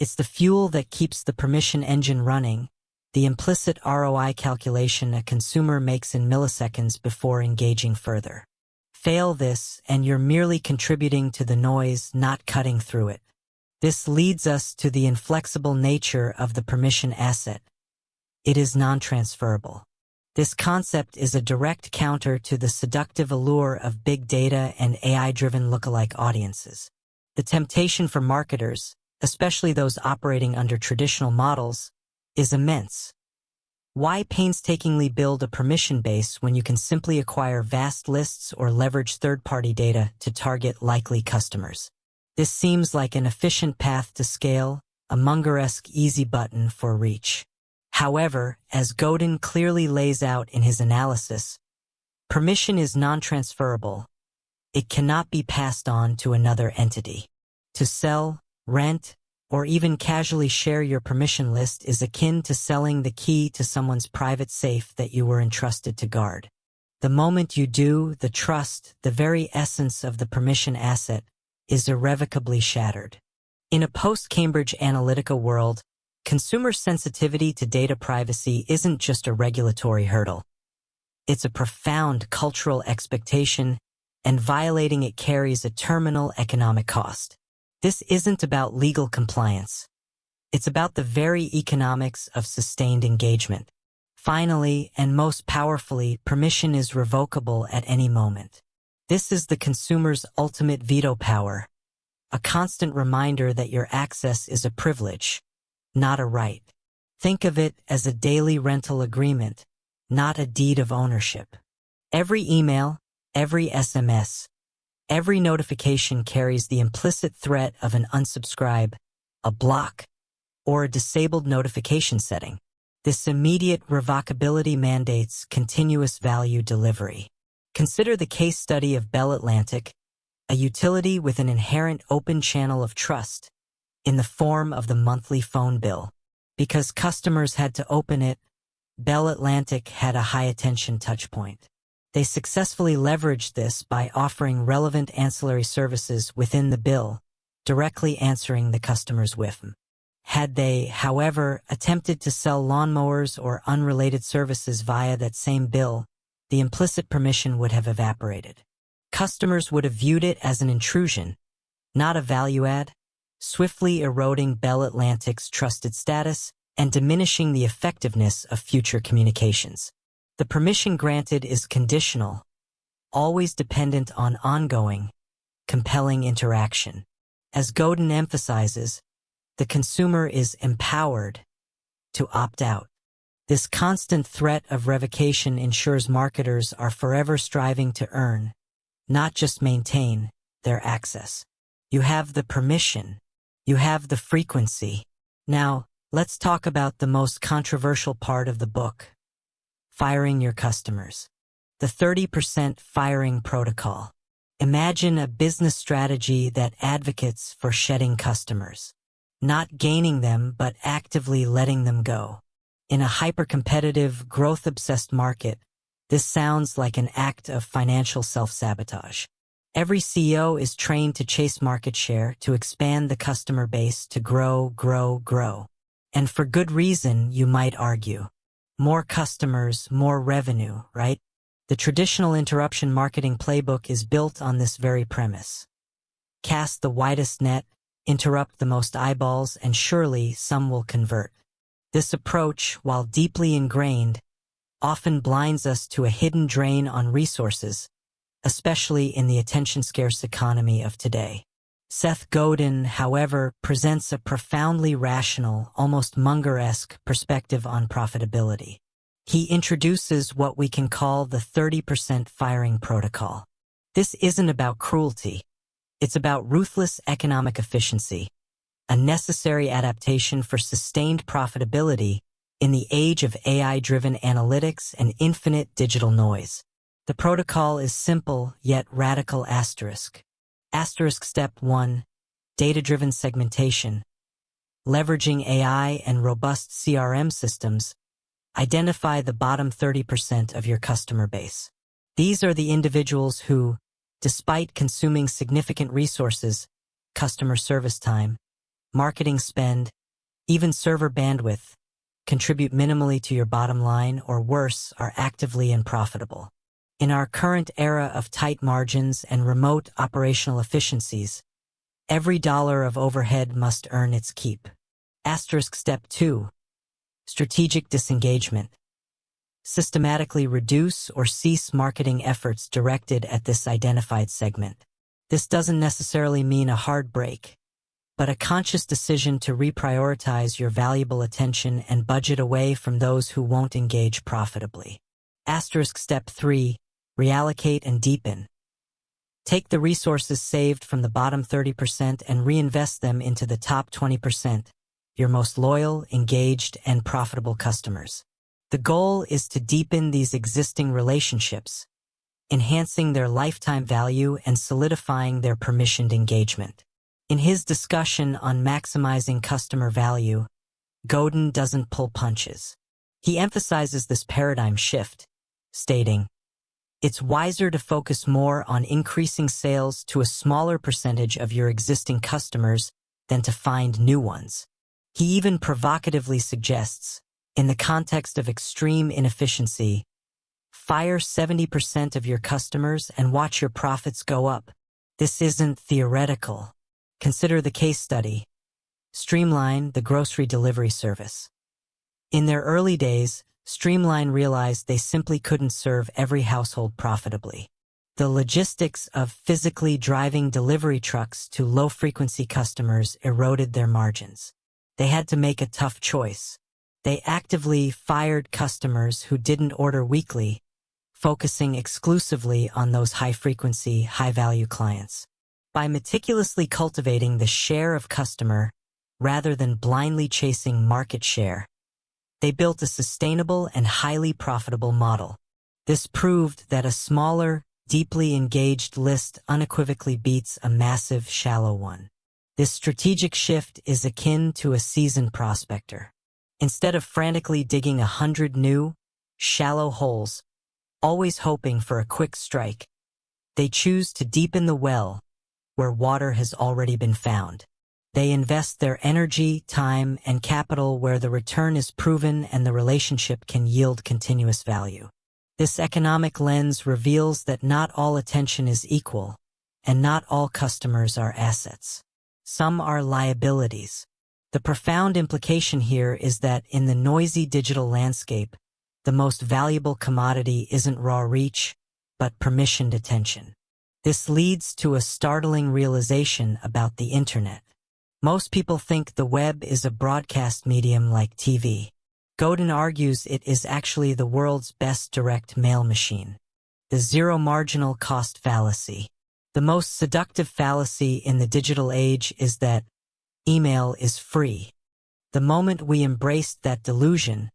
It's the fuel that keeps the permission engine running, the implicit ROI calculation a consumer makes in milliseconds before engaging further. Fail this, and you're merely contributing to the noise, not cutting through it. This leads us to the inflexible nature of the permission asset. It is non-transferable. This concept is a direct counter to the seductive allure of big data and AI-driven lookalike audiences. The temptation for marketers, especially those operating under traditional models, is immense. Why painstakingly build a permission base when you can simply acquire vast lists or leverage third-party data to target likely customers? This seems like an efficient path to scale, a Munger-esque easy button for reach. However, as Godin clearly lays out in his analysis, permission is non-transferable. It cannot be passed on to another entity. To sell, rent, or even casually share your permission list is akin to selling the key to someone's private safe that you were entrusted to guard. The moment you do, the trust, the very essence of the permission asset, is irrevocably shattered. In a post-Cambridge Analytica world, consumer sensitivity to data privacy isn't just a regulatory hurdle. It's a profound cultural expectation, and violating it carries a terminal economic cost. This isn't about legal compliance. It's about the very economics of sustained engagement. Finally, and most powerfully, permission is revocable at any moment. This is the consumer's ultimate veto power, a constant reminder that your access is a privilege, not a right. Think of it as a daily rental agreement, not a deed of ownership. Every email, every SMS, every notification carries the implicit threat of an unsubscribe, a block, or a disabled notification setting. This immediate revocability mandates continuous value delivery. Consider the case study of Bell Atlantic, a utility with an inherent open channel of trust in the form of the monthly phone bill. Because customers had to open it, Bell Atlantic had a high-attention touchpoint. They successfully leveraged this by offering relevant ancillary services within the bill, directly answering the customer's whim. Had they, however, attempted to sell lawnmowers or unrelated services via that same bill, the implicit permission would have evaporated. Customers would have viewed it as an intrusion, not a value add, swiftly eroding Bell Atlantic's trusted status and diminishing the effectiveness of future communications. The permission granted is conditional, always dependent on ongoing, compelling interaction. As Godin emphasizes, the consumer is empowered to opt out. This constant threat of revocation ensures marketers are forever striving to earn, not just maintain, their access. You have the permission. You have the frequency. Now, let's talk about the most controversial part of the book: firing your customers. The 30% firing protocol. Imagine a business strategy that advocates for shedding customers. Not gaining them, but actively letting them go. In a hyper-competitive, growth-obsessed market, this sounds like an act of financial self-sabotage. Every CEO is trained to chase market share, to expand the customer base, to grow, grow, grow. And for good reason, you might argue. More customers, more revenue, right? The traditional interruption marketing playbook is built on this very premise. Cast the widest net, interrupt the most eyeballs, and surely some will convert. This approach, while deeply ingrained, often blinds us to a hidden drain on resources, especially in the attention-scarce economy of today. Seth Godin, however, presents a profoundly rational, almost Munger-esque perspective on profitability. He introduces what we can call the 30% firing protocol. This isn't about cruelty. It's about ruthless economic efficiency, a necessary adaptation for sustained profitability in the age of AI-driven analytics and infinite digital noise. The protocol is simple, yet radical. Asterisk step 1, data-driven segmentation. Leveraging AI and robust CRM systems, identify the bottom 30% of your customer base. These are the individuals who, despite consuming significant resources, customer service time, marketing spend, even server bandwidth, contribute minimally to your bottom line, or worse, are actively unprofitable. In our current era of tight margins and remote operational efficiencies, every dollar of overhead must earn its keep. Asterisk step 2, strategic disengagement. Systematically reduce or cease marketing efforts directed at this identified segment. This doesn't necessarily mean a hard break, but a conscious decision to reprioritize your valuable attention and budget away from those who won't engage profitably. Asterisk step 3, reallocate and deepen. Take the resources saved from the bottom 30% and reinvest them into the top 20%, your most loyal, engaged, and profitable customers. The goal is to deepen these existing relationships, enhancing their lifetime value and solidifying their permissioned engagement. In his discussion on maximizing customer value, Godin doesn't pull punches. He emphasizes this paradigm shift, stating, "It's wiser to focus more on increasing sales to a smaller percentage of your existing customers than to find new ones." He even provocatively suggests, in the context of extreme inefficiency, fire 70% of your customers and watch your profits go up. This isn't theoretical. Consider the case study. Streamline, the grocery delivery service. In their early days, Streamline realized they simply couldn't serve every household profitably. The logistics of physically driving delivery trucks to low-frequency customers eroded their margins. They had to make a tough choice. They actively fired customers who didn't order weekly, focusing exclusively on those high-frequency, high-value clients. By meticulously cultivating the share of customer rather than blindly chasing market share, they built a sustainable and highly profitable model. This proved that a smaller, deeply engaged list unequivocally beats a massive, shallow one. This strategic shift is akin to a seasoned prospector. Instead of frantically digging 100 new, shallow holes, always hoping for a quick strike, they choose to deepen the well where water has already been found. They invest their energy, time, and capital where the return is proven and the relationship can yield continuous value. This economic lens reveals that not all attention is equal, and not all customers are assets. Some are liabilities. The profound implication here is that in the noisy digital landscape, the most valuable commodity isn't raw reach, but permissioned attention. This leads to a startling realization about the internet. Most people think the web is a broadcast medium like TV. Godin argues it is actually the world's best direct mail machine. The zero marginal cost fallacy. The most seductive fallacy in the digital age is that email is free. The moment we embraced that delusion,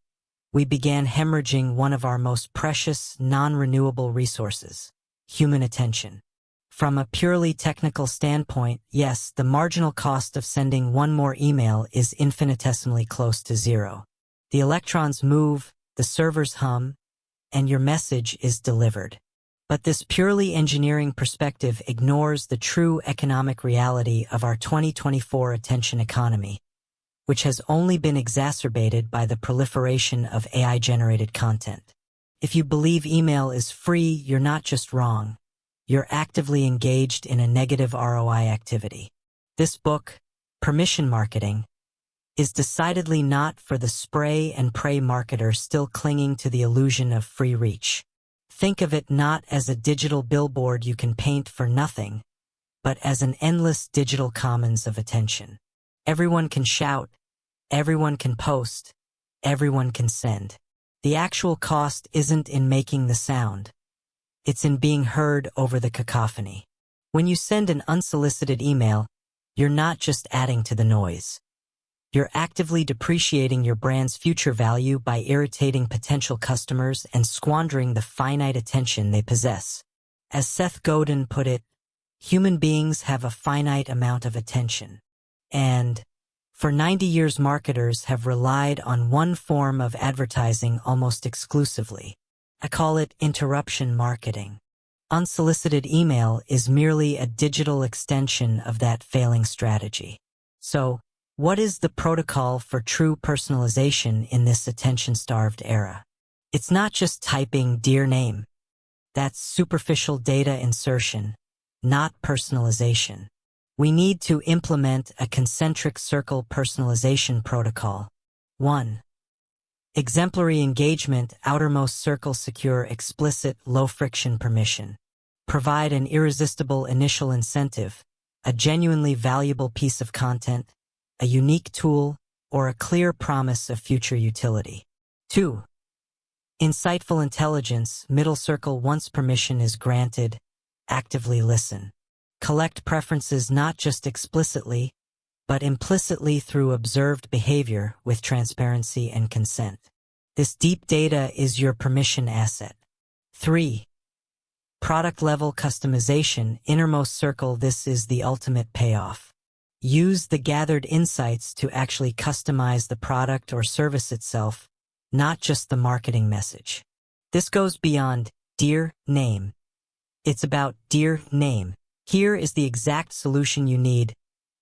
we began hemorrhaging one of our most precious, non-renewable resources, human attention. From a purely technical standpoint, yes, the marginal cost of sending one more email is infinitesimally close to zero. The electrons move, the servers hum, and your message is delivered. But this purely engineering perspective ignores the true economic reality of our 2024 attention economy, which has only been exacerbated by the proliferation of AI-generated content. If you believe email is free, you're not just wrong. You're actively engaged in a negative ROI activity. This book, Permission Marketing, is decidedly not for the spray and pray marketer still clinging to the illusion of free reach. Think of it not as a digital billboard you can paint for nothing, but as an endless digital commons of attention. Everyone can shout, everyone can post, everyone can send. The actual cost isn't in making the sound. It's in being heard over the cacophony. When you send an unsolicited email, you're not just adding to the noise. You're actively depreciating your brand's future value by irritating potential customers and squandering the finite attention they possess. As Seth Godin put it, human beings have a finite amount of attention. And, for 90 years, marketers have relied on one form of advertising almost exclusively. I call it interruption marketing. Unsolicited email is merely a digital extension of that failing strategy. So, what is the protocol for true personalization in this attention-starved era? It's not just typing "dear name." That's superficial data insertion, not personalization. We need to implement a concentric circle personalization protocol. 1. Exemplary engagement, outermost circle secure, explicit, low-friction permission. Provide an irresistible initial incentive, a genuinely valuable piece of content, a unique tool, or a clear promise of future utility. 2. Insightful intelligence, middle circle, once permission is granted, actively listen. Collect preferences not just explicitly, but implicitly through observed behavior with transparency and consent. This deep data is your permission asset. 3. Product-level customization, innermost circle. This is the ultimate payoff. Use the gathered insights to actually customize the product or service itself, not just the marketing message. This goes beyond "dear name." It's about "dear name. Here is the exact solution you need,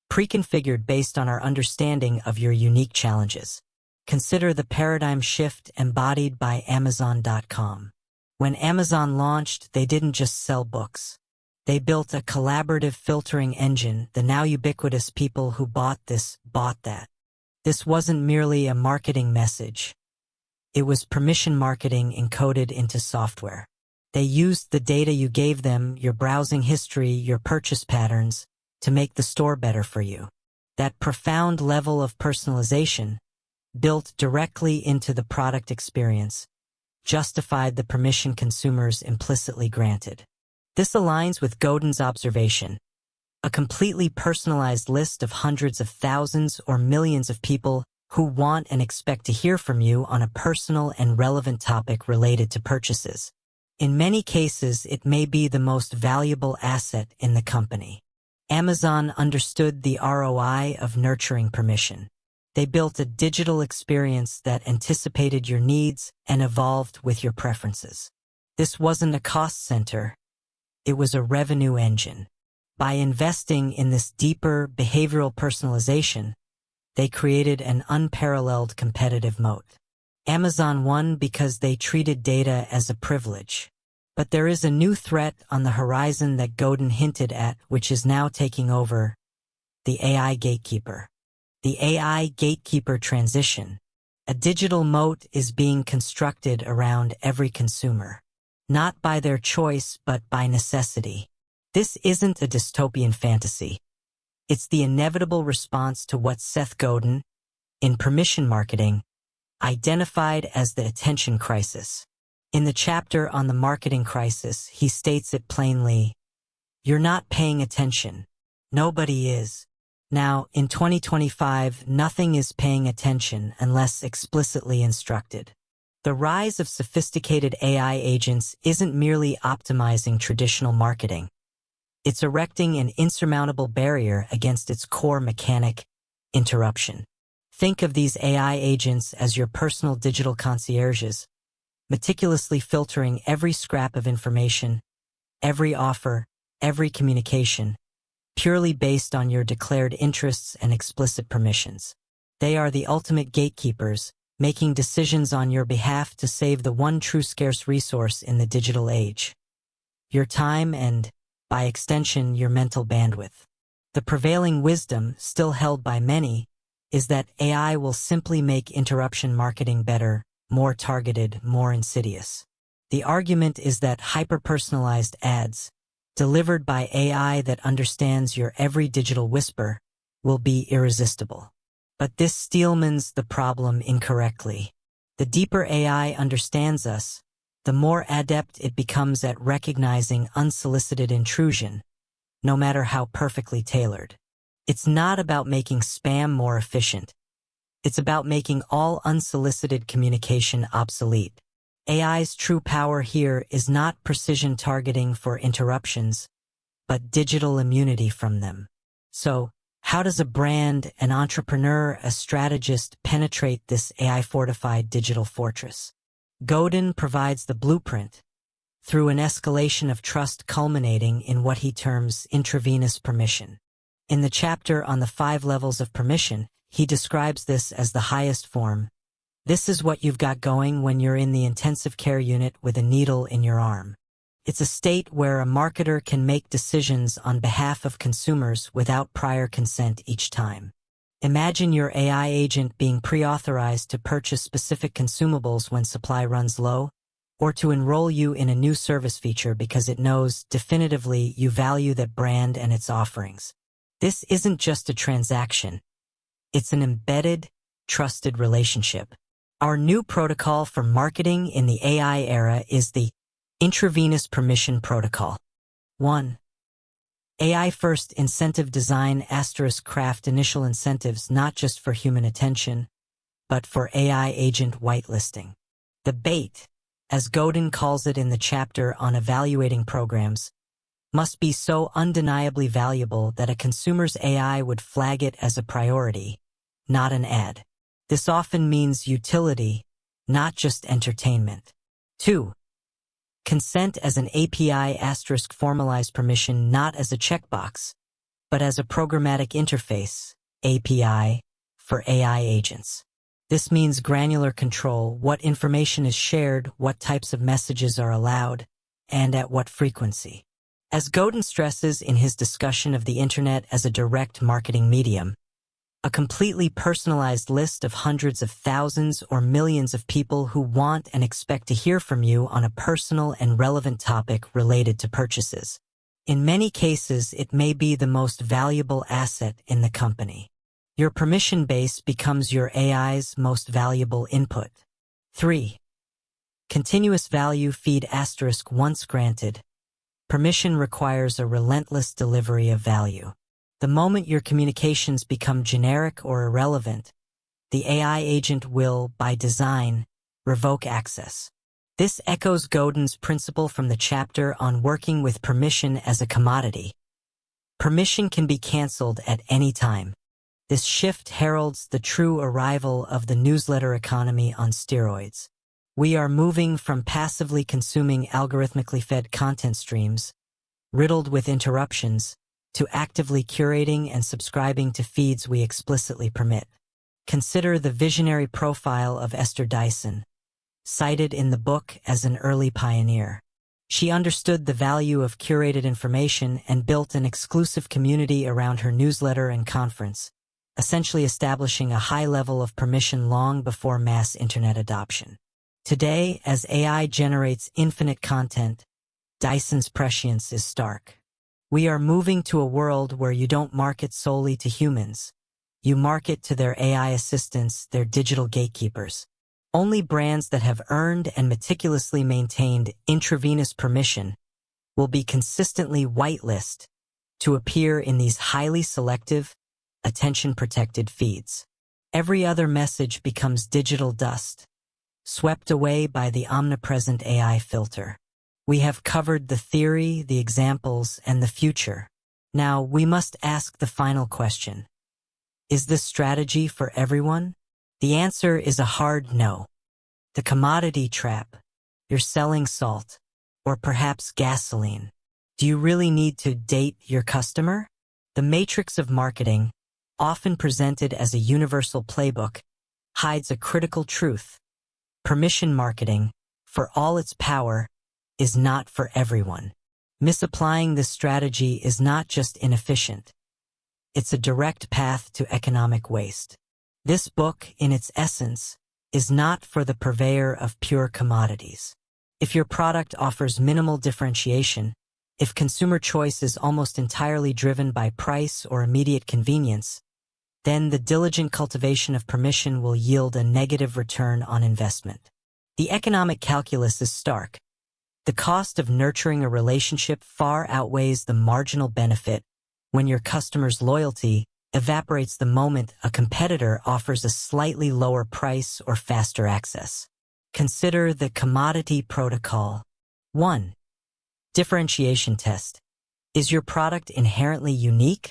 pre-configured based on our understanding of your unique challenges." Consider the paradigm shift embodied by Amazon.com. When Amazon launched, they didn't just sell books. They built a collaborative filtering engine. The now ubiquitous people who bought this, bought that. This wasn't merely a marketing message. It was permission marketing encoded into software. They used the data you gave them, your browsing history, your purchase patterns, to make the store better for you. That profound level of personalization, built directly into the product experience, justified the permission consumers implicitly granted. This aligns with Godin's observation. A completely personalized list of hundreds of thousands or millions of people who want and expect to hear from you on a personal and relevant topic related to purchases. In many cases, it may be the most valuable asset in the company. Amazon understood the ROI of nurturing permission. They built a digital experience that anticipated your needs and evolved with your preferences. This wasn't a cost center. It was a revenue engine. By investing in this deeper behavioral personalization, they created an unparalleled competitive moat. Amazon won because they treated data as a privilege. But there is a new threat on the horizon that Godin hinted at, which is now taking over: the AI gatekeeper. The AI gatekeeper transition. A digital moat is being constructed around every consumer. Not by their choice, but by necessity. This isn't a dystopian fantasy. It's the inevitable response to what Seth Godin, in permission marketing, identified as the attention crisis. In the chapter on the marketing crisis, he states it plainly: "You're not paying attention. Nobody is." Now, in 2025, nothing is paying attention unless explicitly instructed. The rise of sophisticated AI agents isn't merely optimizing traditional marketing. It's erecting an insurmountable barrier against its core mechanic: interruption. Think of these AI agents as your personal digital concierges, meticulously filtering every scrap of information, every offer, every communication, purely based on your declared interests and explicit permissions. They are the ultimate gatekeepers, making decisions on your behalf to save the one true scarce resource in the digital age: your time and, by extension, your mental bandwidth. The prevailing wisdom, still held by many, is that AI will simply make interruption marketing better, more targeted, more insidious. The argument is that hyper-personalized ads, delivered by AI that understands your every digital whisper, will be irresistible. But this steelmans the problem incorrectly. The deeper AI understands us, the more adept it becomes at recognizing unsolicited intrusion, no matter how perfectly tailored. It's not about making spam more efficient. It's about making all unsolicited communication obsolete. AI's true power here is not precision targeting for interruptions, but digital immunity from them. So, how does a brand, an entrepreneur, a strategist penetrate this AI-fortified digital fortress? Godin provides the blueprint through an escalation of trust culminating in what he terms intravenous permission. In the chapter on the 5 levels of permission, he describes this as the highest form. This is what you've got going when you're in the intensive care unit with a needle in your arm. It's a state where a marketer can make decisions on behalf of consumers without prior consent each time. Imagine your AI agent being pre-authorized to purchase specific consumables when supply runs low, or to enroll you in a new service feature because it knows definitively you value that brand and its offerings. This isn't just a transaction. It's an embedded, trusted relationship. Our new protocol for marketing in the AI era is the Intravenous Permission Protocol. 1. AI-first incentive design * craft initial incentives not just for human attention, but for AI agent whitelisting. The bait, as Godin calls it in the chapter on evaluating programs, must be so undeniably valuable that a consumer's AI would flag it as a priority, not an ad. This often means utility, not just entertainment. 2. Consent as an API * formalized permission not as a checkbox, but as a programmatic interface, API, for AI agents. This means granular control, what information is shared, what types of messages are allowed, and at what frequency. As Godin stresses in his discussion of the Internet as a direct marketing medium, a completely personalized list of hundreds of thousands or millions of people who want and expect to hear from you on a personal and relevant topic related to purchases. In many cases, it may be the most valuable asset in the company. Your permission base becomes your AI's most valuable input. 3. Continuous value feed * once granted. Permission requires a relentless delivery of value. The moment your communications become generic or irrelevant, the AI agent will, by design, revoke access. This echoes Godin's principle from the chapter on working with permission as a commodity. Permission can be canceled at any time. This shift heralds the true arrival of the newsletter economy on steroids. We are moving from passively consuming algorithmically fed content streams, riddled with interruptions, to actively curating and subscribing to feeds we explicitly permit. Consider the visionary profile of Esther Dyson, cited in the book as an early pioneer. She understood the value of curated information and built an exclusive community around her newsletter and conference, essentially establishing a high level of permission long before mass internet adoption. Today, as AI generates infinite content, Dyson's prescience is stark. We are moving to a world where you don't market solely to humans. You market to their AI assistants, their digital gatekeepers. Only brands that have earned and meticulously maintained intravenous permission will be consistently whitelisted to appear in these highly selective, attention-protected feeds. Every other message becomes digital dust, swept away by the omnipresent AI filter. We have covered the theory, the examples, and the future. Now, we must ask the final question. Is this strategy for everyone? The answer is a hard no. The commodity trap. You're selling salt, or perhaps gasoline. Do you really need to date your customer? The matrix of marketing, often presented as a universal playbook, hides a critical truth. Permission marketing, for all its power, is not for everyone. Misapplying this strategy is not just inefficient. It's a direct path to economic waste. This book, in its essence, is not for the purveyor of pure commodities. If your product offers minimal differentiation, if consumer choice is almost entirely driven by price or immediate convenience, then the diligent cultivation of permission will yield a negative return on investment. The economic calculus is stark. The cost of nurturing a relationship far outweighs the marginal benefit when your customer's loyalty evaporates the moment a competitor offers a slightly lower price or faster access. Consider the commodity protocol. 1. Differentiation test. Is your product inherently unique,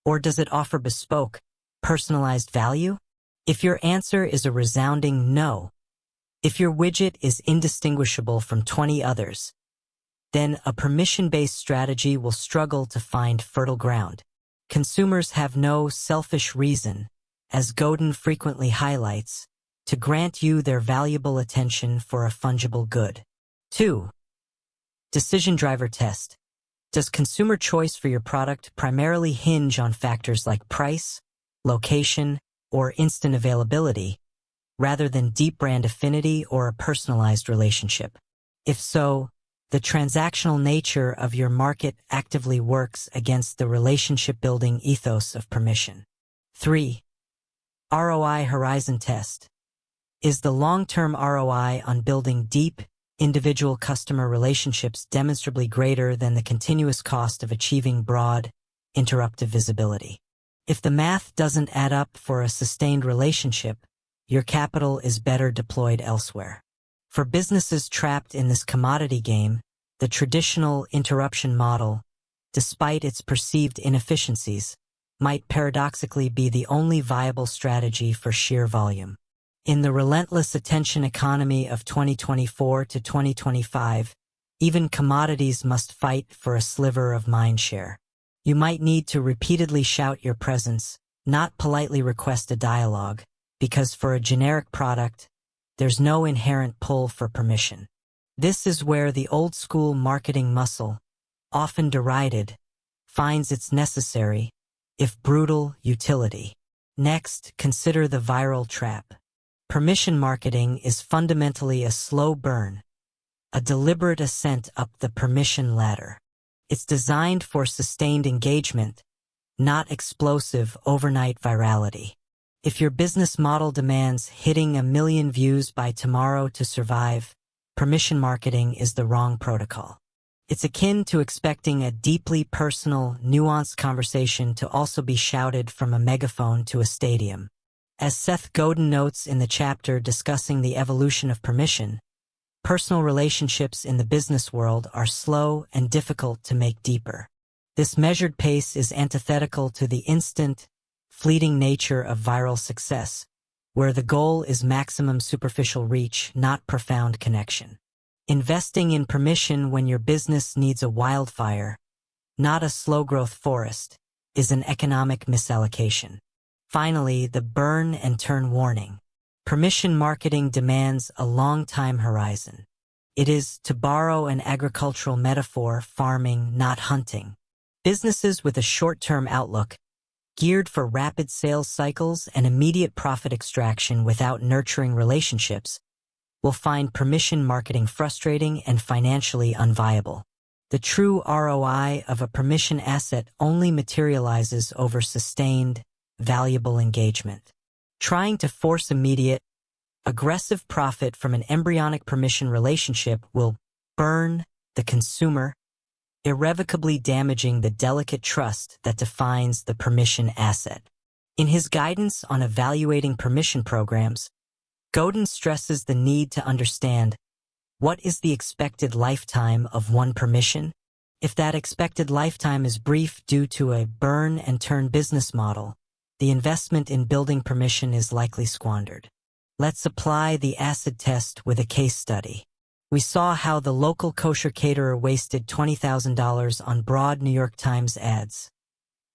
or does it offer bespoke, personalized value? If your answer is a resounding no, if your widget is indistinguishable from 20 others, then a permission-based strategy will struggle to find fertile ground. Consumers have no selfish reason, as Godin frequently highlights, to grant you their valuable attention for a fungible good. 2. Decision driver test. Does consumer choice for your product primarily hinge on factors like price, location, or instant availability, rather than deep brand affinity or a personalized relationship? If so, the transactional nature of your market actively works against the relationship-building ethos of permission. 3. ROI horizon test. Is the long-term ROI on building deep, individual customer relationships demonstrably greater than the continuous cost of achieving broad, interruptive visibility. If the math doesn't add up for a sustained relationship, your capital is better deployed elsewhere. For businesses trapped in this commodity game, the traditional interruption model, despite its perceived inefficiencies, might paradoxically be the only viable strategy for sheer volume. In the relentless attention economy of 2024 to 2025, even commodities must fight for a sliver of mind share. You might need to repeatedly shout your presence, not politely request a dialogue, because for a generic product, there's no inherent pull for permission. This is where the old-school marketing muscle, often derided, finds its necessary, if brutal, utility. Next, consider the viral trap. Permission marketing is fundamentally a slow burn, a deliberate ascent up the permission ladder. It's designed for sustained engagement, not explosive overnight virality. If your business model demands hitting 1 million views by tomorrow to survive, permission marketing is the wrong protocol. It's akin to expecting a deeply personal, nuanced conversation to also be shouted from a megaphone to a stadium. As Seth Godin notes in the chapter discussing the evolution of permission, personal relationships in the business world are slow and difficult to make deeper. This measured pace is antithetical to the instant, fleeting nature of viral success, where the goal is maximum superficial reach, not profound connection. Investing in permission when your business needs a wildfire, not a slow-growth forest, is an economic misallocation. Finally, the burn and turn warning. Permission marketing demands a long time horizon. It is, to borrow an agricultural metaphor, farming, not hunting. Businesses with a short-term outlook, geared for rapid sales cycles and immediate profit extraction without nurturing relationships, will find permission marketing frustrating and financially unviable. The true ROI of a permission asset only materializes over sustained, valuable engagement. Trying to force immediate, aggressive profit from an embryonic permission relationship will burn the consumer, irrevocably damaging the delicate trust that defines the permission asset. In his guidance on evaluating permission programs, Godin stresses the need to understand what is the expected lifetime of one permission. If that expected lifetime is brief due to a burn and turn business model, the investment in building permission is likely squandered. Let's apply the acid test with a case study. We saw how the local kosher caterer wasted $20,000 on broad New York Times ads,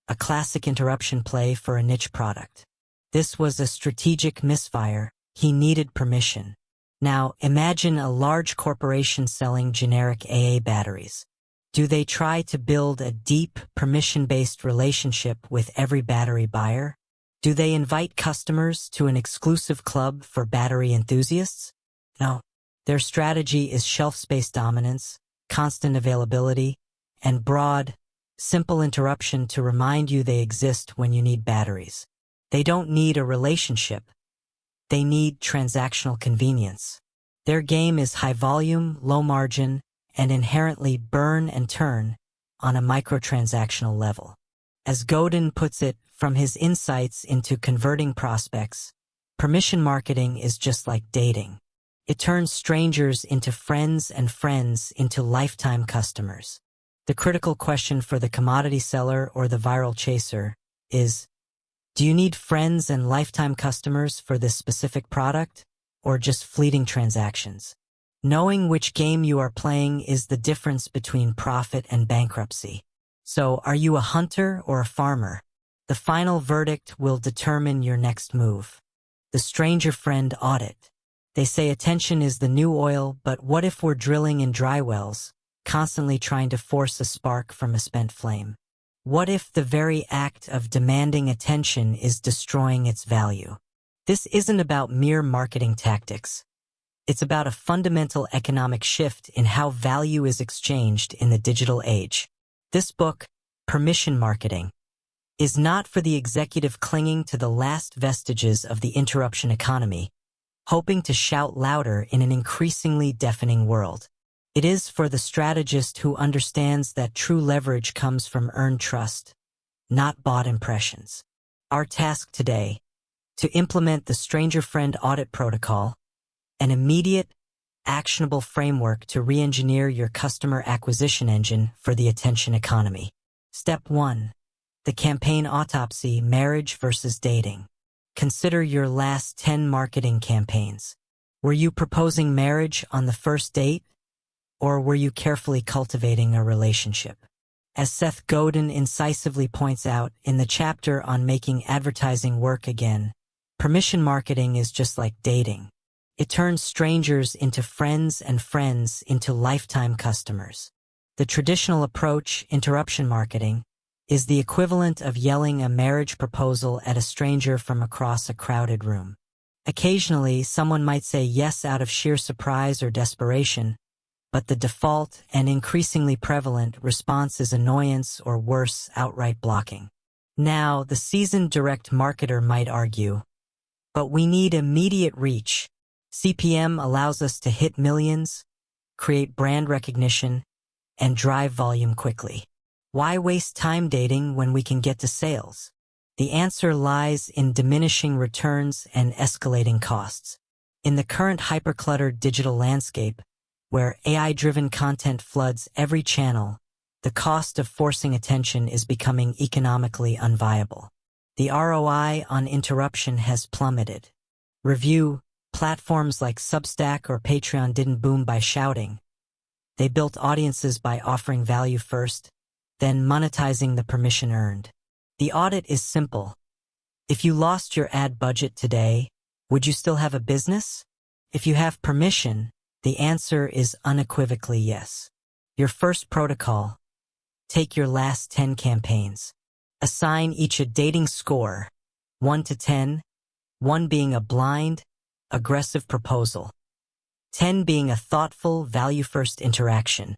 a classic interruption play for a niche product. This was a strategic misfire. He needed permission. Now, imagine a large corporation selling generic AA batteries. Do they try to build a deep, permission-based relationship with every battery buyer? Do they invite customers to an exclusive club for battery enthusiasts? No. Their strategy is shelf space dominance, constant availability, and broad, simple interruption to remind you they exist when you need batteries. They don't need a relationship. They need transactional convenience. Their game is high volume, low margin, and inherently burn and turn on a microtransactional level. As Godin puts it, from his insights into converting prospects, permission marketing is just like dating. It turns strangers into friends and friends into lifetime customers. The critical question for the commodity seller or the viral chaser is, do you need friends and lifetime customers for this specific product, or just fleeting transactions? Knowing which game you are playing is the difference between profit and bankruptcy. So, are you a hunter or a farmer? The final verdict will determine your next move. The stranger friend audit. They say attention is the new oil, but what if we're drilling in dry wells, constantly trying to force a spark from a spent flame? What if the very act of demanding attention is destroying its value? This isn't about mere marketing tactics. It's about a fundamental economic shift in how value is exchanged in the digital age. This book, Permission Marketing, is not for the executive clinging to the last vestiges of the interruption economy, hoping to shout louder in an increasingly deafening world. It is for the strategist who understands that true leverage comes from earned trust, not bought impressions. Our task today, to implement the Stranger Friend Audit Protocol, an immediate, actionable framework to re-engineer your customer acquisition engine for the attention economy. Step 1. The campaign autopsy, marriage versus dating. Consider your last 10 marketing campaigns. Were you proposing marriage on the first date, or were you carefully cultivating a relationship? As Seth Godin incisively points out in the chapter on making advertising work again, permission marketing is just like dating. It turns strangers into friends and friends into lifetime customers. The traditional approach, interruption marketing, is the equivalent of yelling a marriage proposal at a stranger from across a crowded room. Occasionally, someone might say yes out of sheer surprise or desperation, but the default and increasingly prevalent response is annoyance or worse, outright blocking. Now, the seasoned direct marketer might argue, but we need immediate reach. CPM allows us to hit millions, create brand recognition, and drive volume quickly. Why waste time dating when we can get to sales? The answer lies in diminishing returns and escalating costs. In the current hyper-cluttered digital landscape, where AI-driven content floods every channel, the cost of forcing attention is becoming economically unviable. The ROI on interruption has plummeted. Review: platforms like Substack or Patreon didn't boom by shouting. They built audiences by offering value first, then monetizing the permission earned. The audit is simple. If you lost your ad budget today, would you still have a business? If you have permission, the answer is unequivocally yes. Your first protocol: take your last 10 campaigns. Assign each a dating score, 1 to 10, 1 being a blind, aggressive proposal, 10 being a thoughtful, value-first interaction.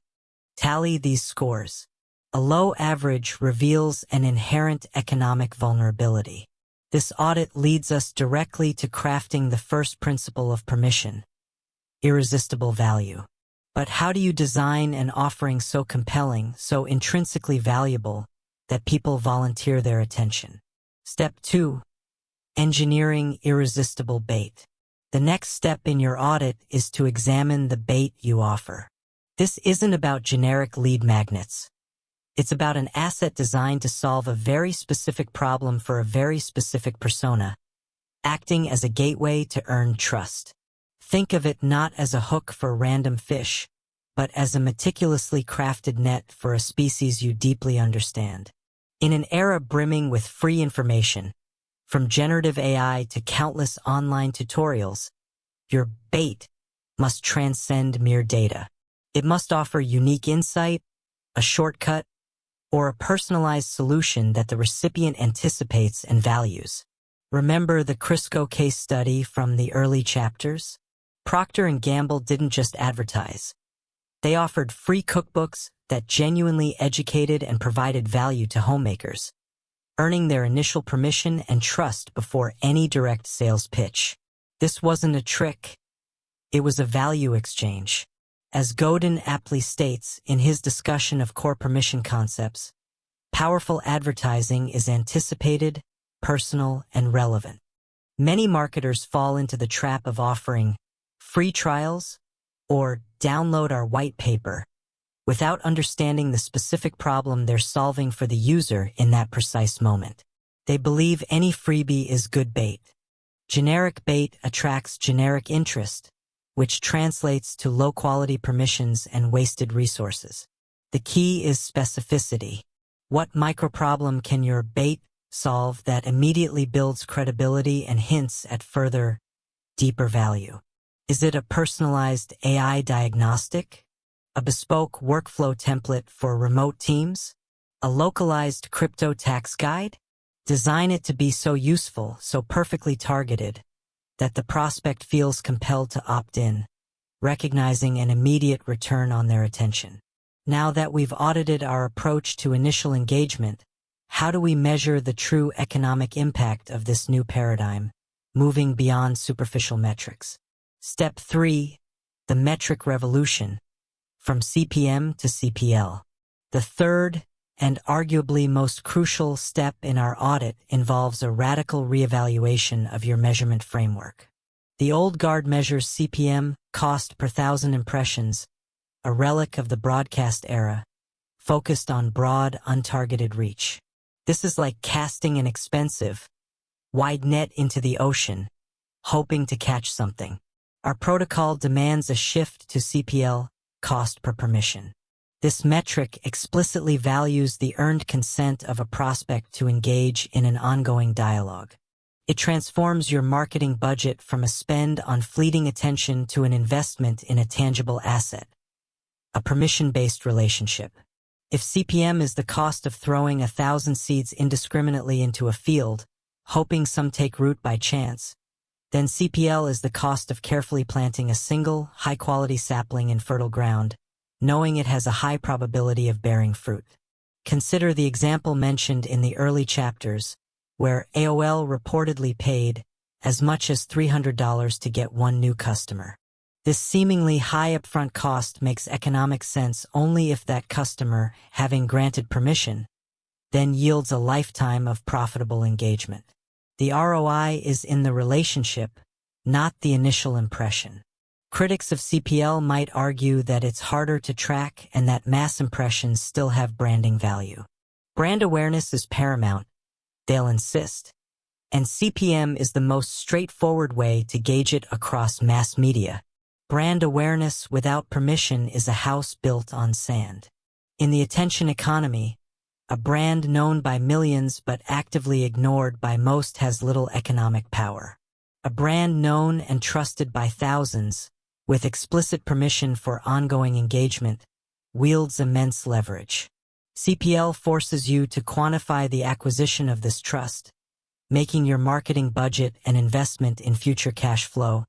Tally these scores. A low average reveals an inherent economic vulnerability. This audit leads us directly to crafting the first principle of permission: irresistible value. But how do you design an offering so compelling, so intrinsically valuable, that people volunteer their attention? Step 2. Engineering irresistible bait. The next step in your audit is to examine the bait you offer. This isn't about generic lead magnets. It's about an asset designed to solve a very specific problem for a very specific persona, acting as a gateway to earn trust. Think of it not as a hook for random fish, but as a meticulously crafted net for a species you deeply understand. In an era brimming with free information, from generative AI to countless online tutorials, your bait must transcend mere data. It must offer unique insight, a shortcut, or a personalized solution that the recipient anticipates and values. Remember the Crisco case study from the early chapters? Procter & Gamble didn't just advertise. They offered free cookbooks that genuinely educated and provided value to homemakers, earning their initial permission and trust before any direct sales pitch. This wasn't a trick. It was a value exchange. As Godin aptly states in his discussion of core permission concepts, powerful advertising is anticipated, personal, and relevant. Many marketers fall into the trap of offering free trials or download our white paper without understanding the specific problem they're solving for the user in that precise moment. They believe any freebie is good bait. Generic bait attracts generic interest, which translates to low-quality permissions and wasted resources. The key is specificity. What microproblem can your bait solve that immediately builds credibility and hints at further, deeper value? Is it a personalized AI diagnostic? A bespoke workflow template for remote teams? A localized crypto tax guide? Design it to be so useful, so perfectly targeted, that the prospect feels compelled to opt in, recognizing an immediate return on their attention. Now that we've audited our approach to initial engagement, how do we measure the true economic impact of this new paradigm? moving beyond superficial metrics. Step 3. The metric revolution, from CPM to CPL. The third, and arguably most crucial step in our audit involves a radical reevaluation of your measurement framework. The old guard measures CPM, cost per thousand impressions, a relic of the broadcast era, focused on broad, untargeted reach. This is like casting an expensive, wide net into the ocean, hoping to catch something. Our protocol demands a shift to CPL, cost per permission. This metric explicitly values the earned consent of a prospect to engage in an ongoing dialogue. It transforms your marketing budget from a spend on fleeting attention to an investment in a tangible asset, a permission-based relationship. If CPM is the cost of throwing 1,000 seeds indiscriminately into a field, hoping some take root by chance, then CPL is the cost of carefully planting a single, high-quality sapling in fertile ground, knowing it has a high probability of bearing fruit. Consider the example mentioned in the early chapters, where AOL reportedly paid as much as $300 to get one new customer. This seemingly high upfront cost makes economic sense only if that customer, having granted permission, then yields a lifetime of profitable engagement. The ROI is in the relationship, not the initial impression. Critics of CPL might argue that it's harder to track and that mass impressions still have branding value. Brand awareness is paramount, they'll insist, and CPM is the most straightforward way to gauge it across mass media. Brand awareness without permission is a house built on sand. In the attention economy, a brand known by millions but actively ignored by most has little economic power. A brand known and trusted by thousands, with explicit permission for ongoing engagement, wields immense leverage. CPL forces you to quantify the acquisition of this trust, making your marketing budget an investment in future cash flow,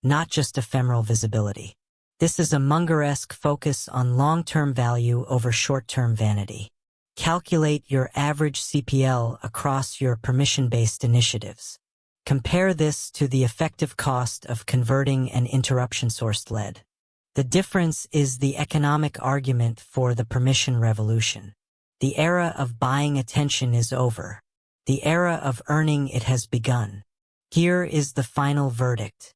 not just ephemeral visibility. This is a Mungeresque focus on long-term value over short-term vanity. Calculate your average CPL across your permission-based initiatives. Compare this to the effective cost of converting an interruption-sourced lead. The difference is the economic argument for the permission revolution. The era of buying attention is over. The era of earning it has begun. Here is the final verdict.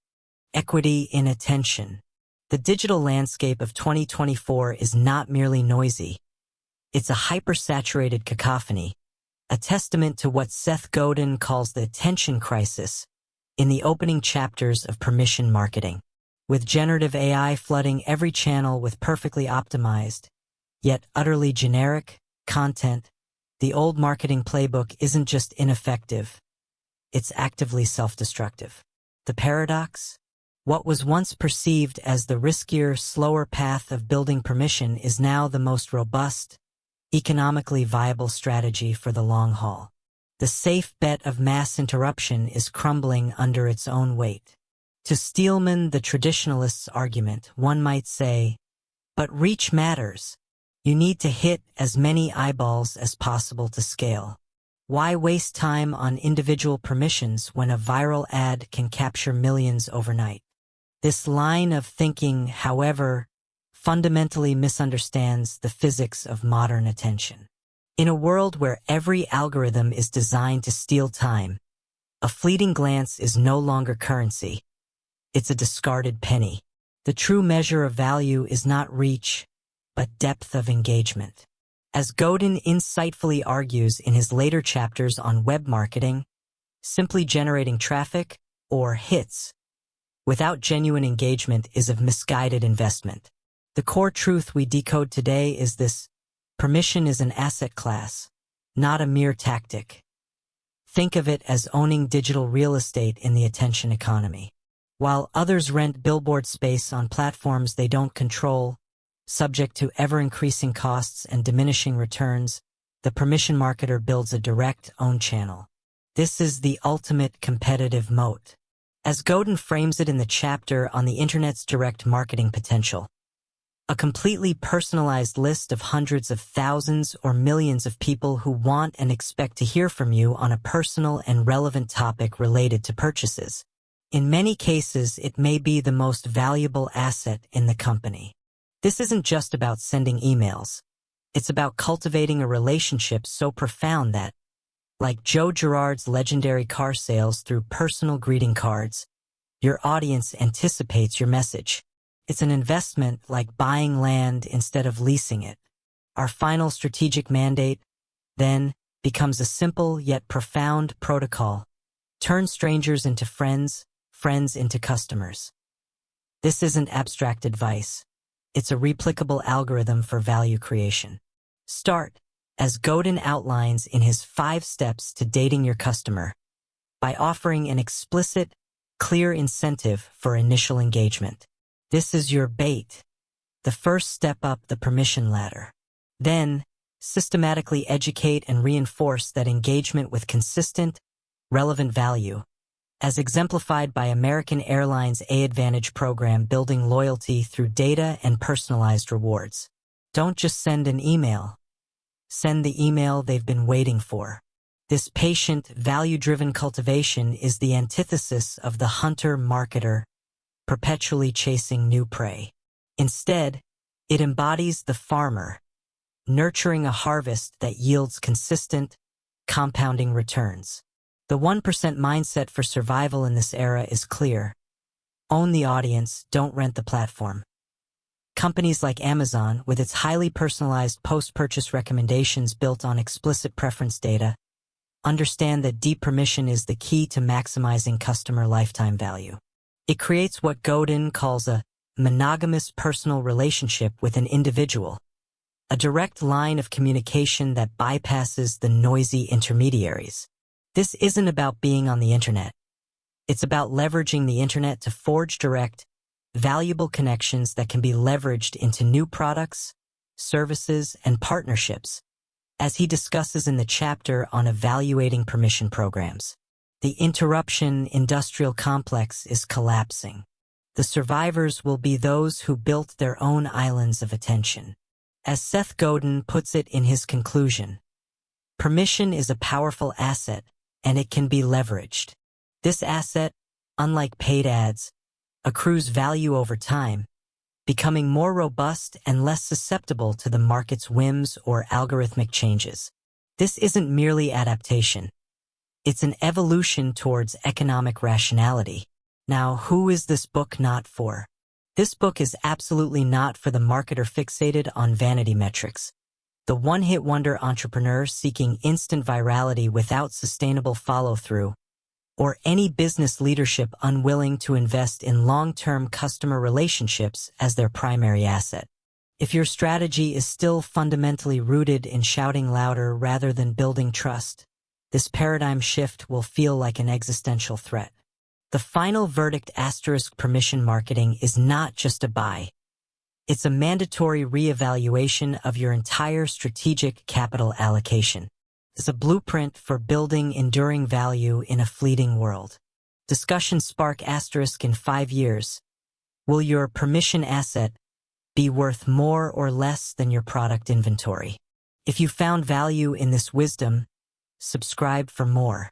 Equity in attention. The digital landscape of 2024 is not merely noisy. It's a hyper-saturated cacophony, a testament to what Seth Godin calls the attention crisis in the opening chapters of permission marketing. With generative AI flooding every channel with perfectly optimized, yet utterly generic, content, the old marketing playbook isn't just ineffective, it's actively self-destructive. The paradox? What was once perceived as the riskier, slower path of building permission is now the most robust, economically viable strategy for the long haul. The safe bet of mass interruption is crumbling under its own weight. To Steelman, the traditionalist's argument, one might say, but reach matters. You need to hit as many eyeballs as possible to scale. Why waste time on individual permissions when a viral ad can capture millions overnight? This line of thinking, however, fundamentally misunderstands the physics of modern attention. In a world where every algorithm is designed to steal time, a fleeting glance is no longer currency. It's a discarded penny. The true measure of value is not reach, but depth of engagement. As Godin insightfully argues in his later chapters on web marketing, simply generating traffic, or hits, without genuine engagement is of misguided investment. The core truth we decode today is this: permission is an asset class, not a mere tactic. Think of it as owning digital real estate in the attention economy. While others rent billboard space on platforms they don't control, subject to ever-increasing costs and diminishing returns, the permission marketer builds a direct own channel. This is the ultimate competitive moat. As Godin frames it in the chapter on the Internet's direct marketing potential, A completely personalized list of hundreds of thousands or millions of people who want and expect to hear from you on a personal and relevant topic related to purchases. In many cases, it may be the most valuable asset in the company. This isn't just about sending emails. It's about cultivating a relationship so profound that, like Joe Girard's legendary car sales through personal greeting cards, your audience anticipates your message. It's an investment like buying land instead of leasing it. Our final strategic mandate, then, becomes a simple yet profound protocol. Turn strangers into friends, friends into customers. This isn't abstract advice. It's a replicable algorithm for value creation. Start, as Godin outlines in his 5 steps to dating your customer, by offering an explicit, clear incentive for initial engagement. This is your bait, the first step up the permission ladder. Then, systematically educate and reinforce that engagement with consistent, relevant value, as exemplified by American Airlines' A-Advantage program building loyalty through data and personalized rewards. Don't just send an email. Send the email they've been waiting for. This patient, value-driven cultivation is the antithesis of the hunter-marketer, perpetually chasing new prey. Instead, it embodies the farmer, nurturing a harvest that yields consistent, compounding returns. The 1% mindset for survival in this era is clear. Own the audience, don't rent the platform. Companies like Amazon, with its highly personalized post-purchase recommendations built on explicit preference data, understand that deep permission is the key to maximizing customer lifetime value. It creates what Godin calls a monogamous personal relationship with an individual, a direct line of communication that bypasses the noisy intermediaries. This isn't about being on the internet. It's about leveraging the internet to forge direct, valuable connections that can be leveraged into new products, services, and partnerships, as he discusses in the chapter on evaluating permission programs. The interruption industrial complex is collapsing. The survivors will be those who built their own islands of attention. As Seth Godin puts it in his conclusion, permission is a powerful asset, and it can be leveraged. This asset, unlike paid ads, accrues value over time, becoming more robust and less susceptible to the market's whims or algorithmic changes. This isn't merely adaptation. It's an evolution towards economic rationality. Now, who is this book not for? This book is absolutely not for the marketer fixated on vanity metrics, the one-hit wonder entrepreneur seeking instant virality without sustainable follow-through, or any business leadership unwilling to invest in long-term customer relationships as their primary asset. If your strategy is still fundamentally rooted in shouting louder rather than building trust, this paradigm shift will feel like an existential threat. The final verdict * permission marketing is not just a buy. It's a mandatory reevaluation of your entire strategic capital allocation. It's a blueprint for building enduring value in a fleeting world. Discussion spark * in 5 years. Will your permission asset be worth more or less than your product inventory? If you found value in this wisdom, subscribe for more.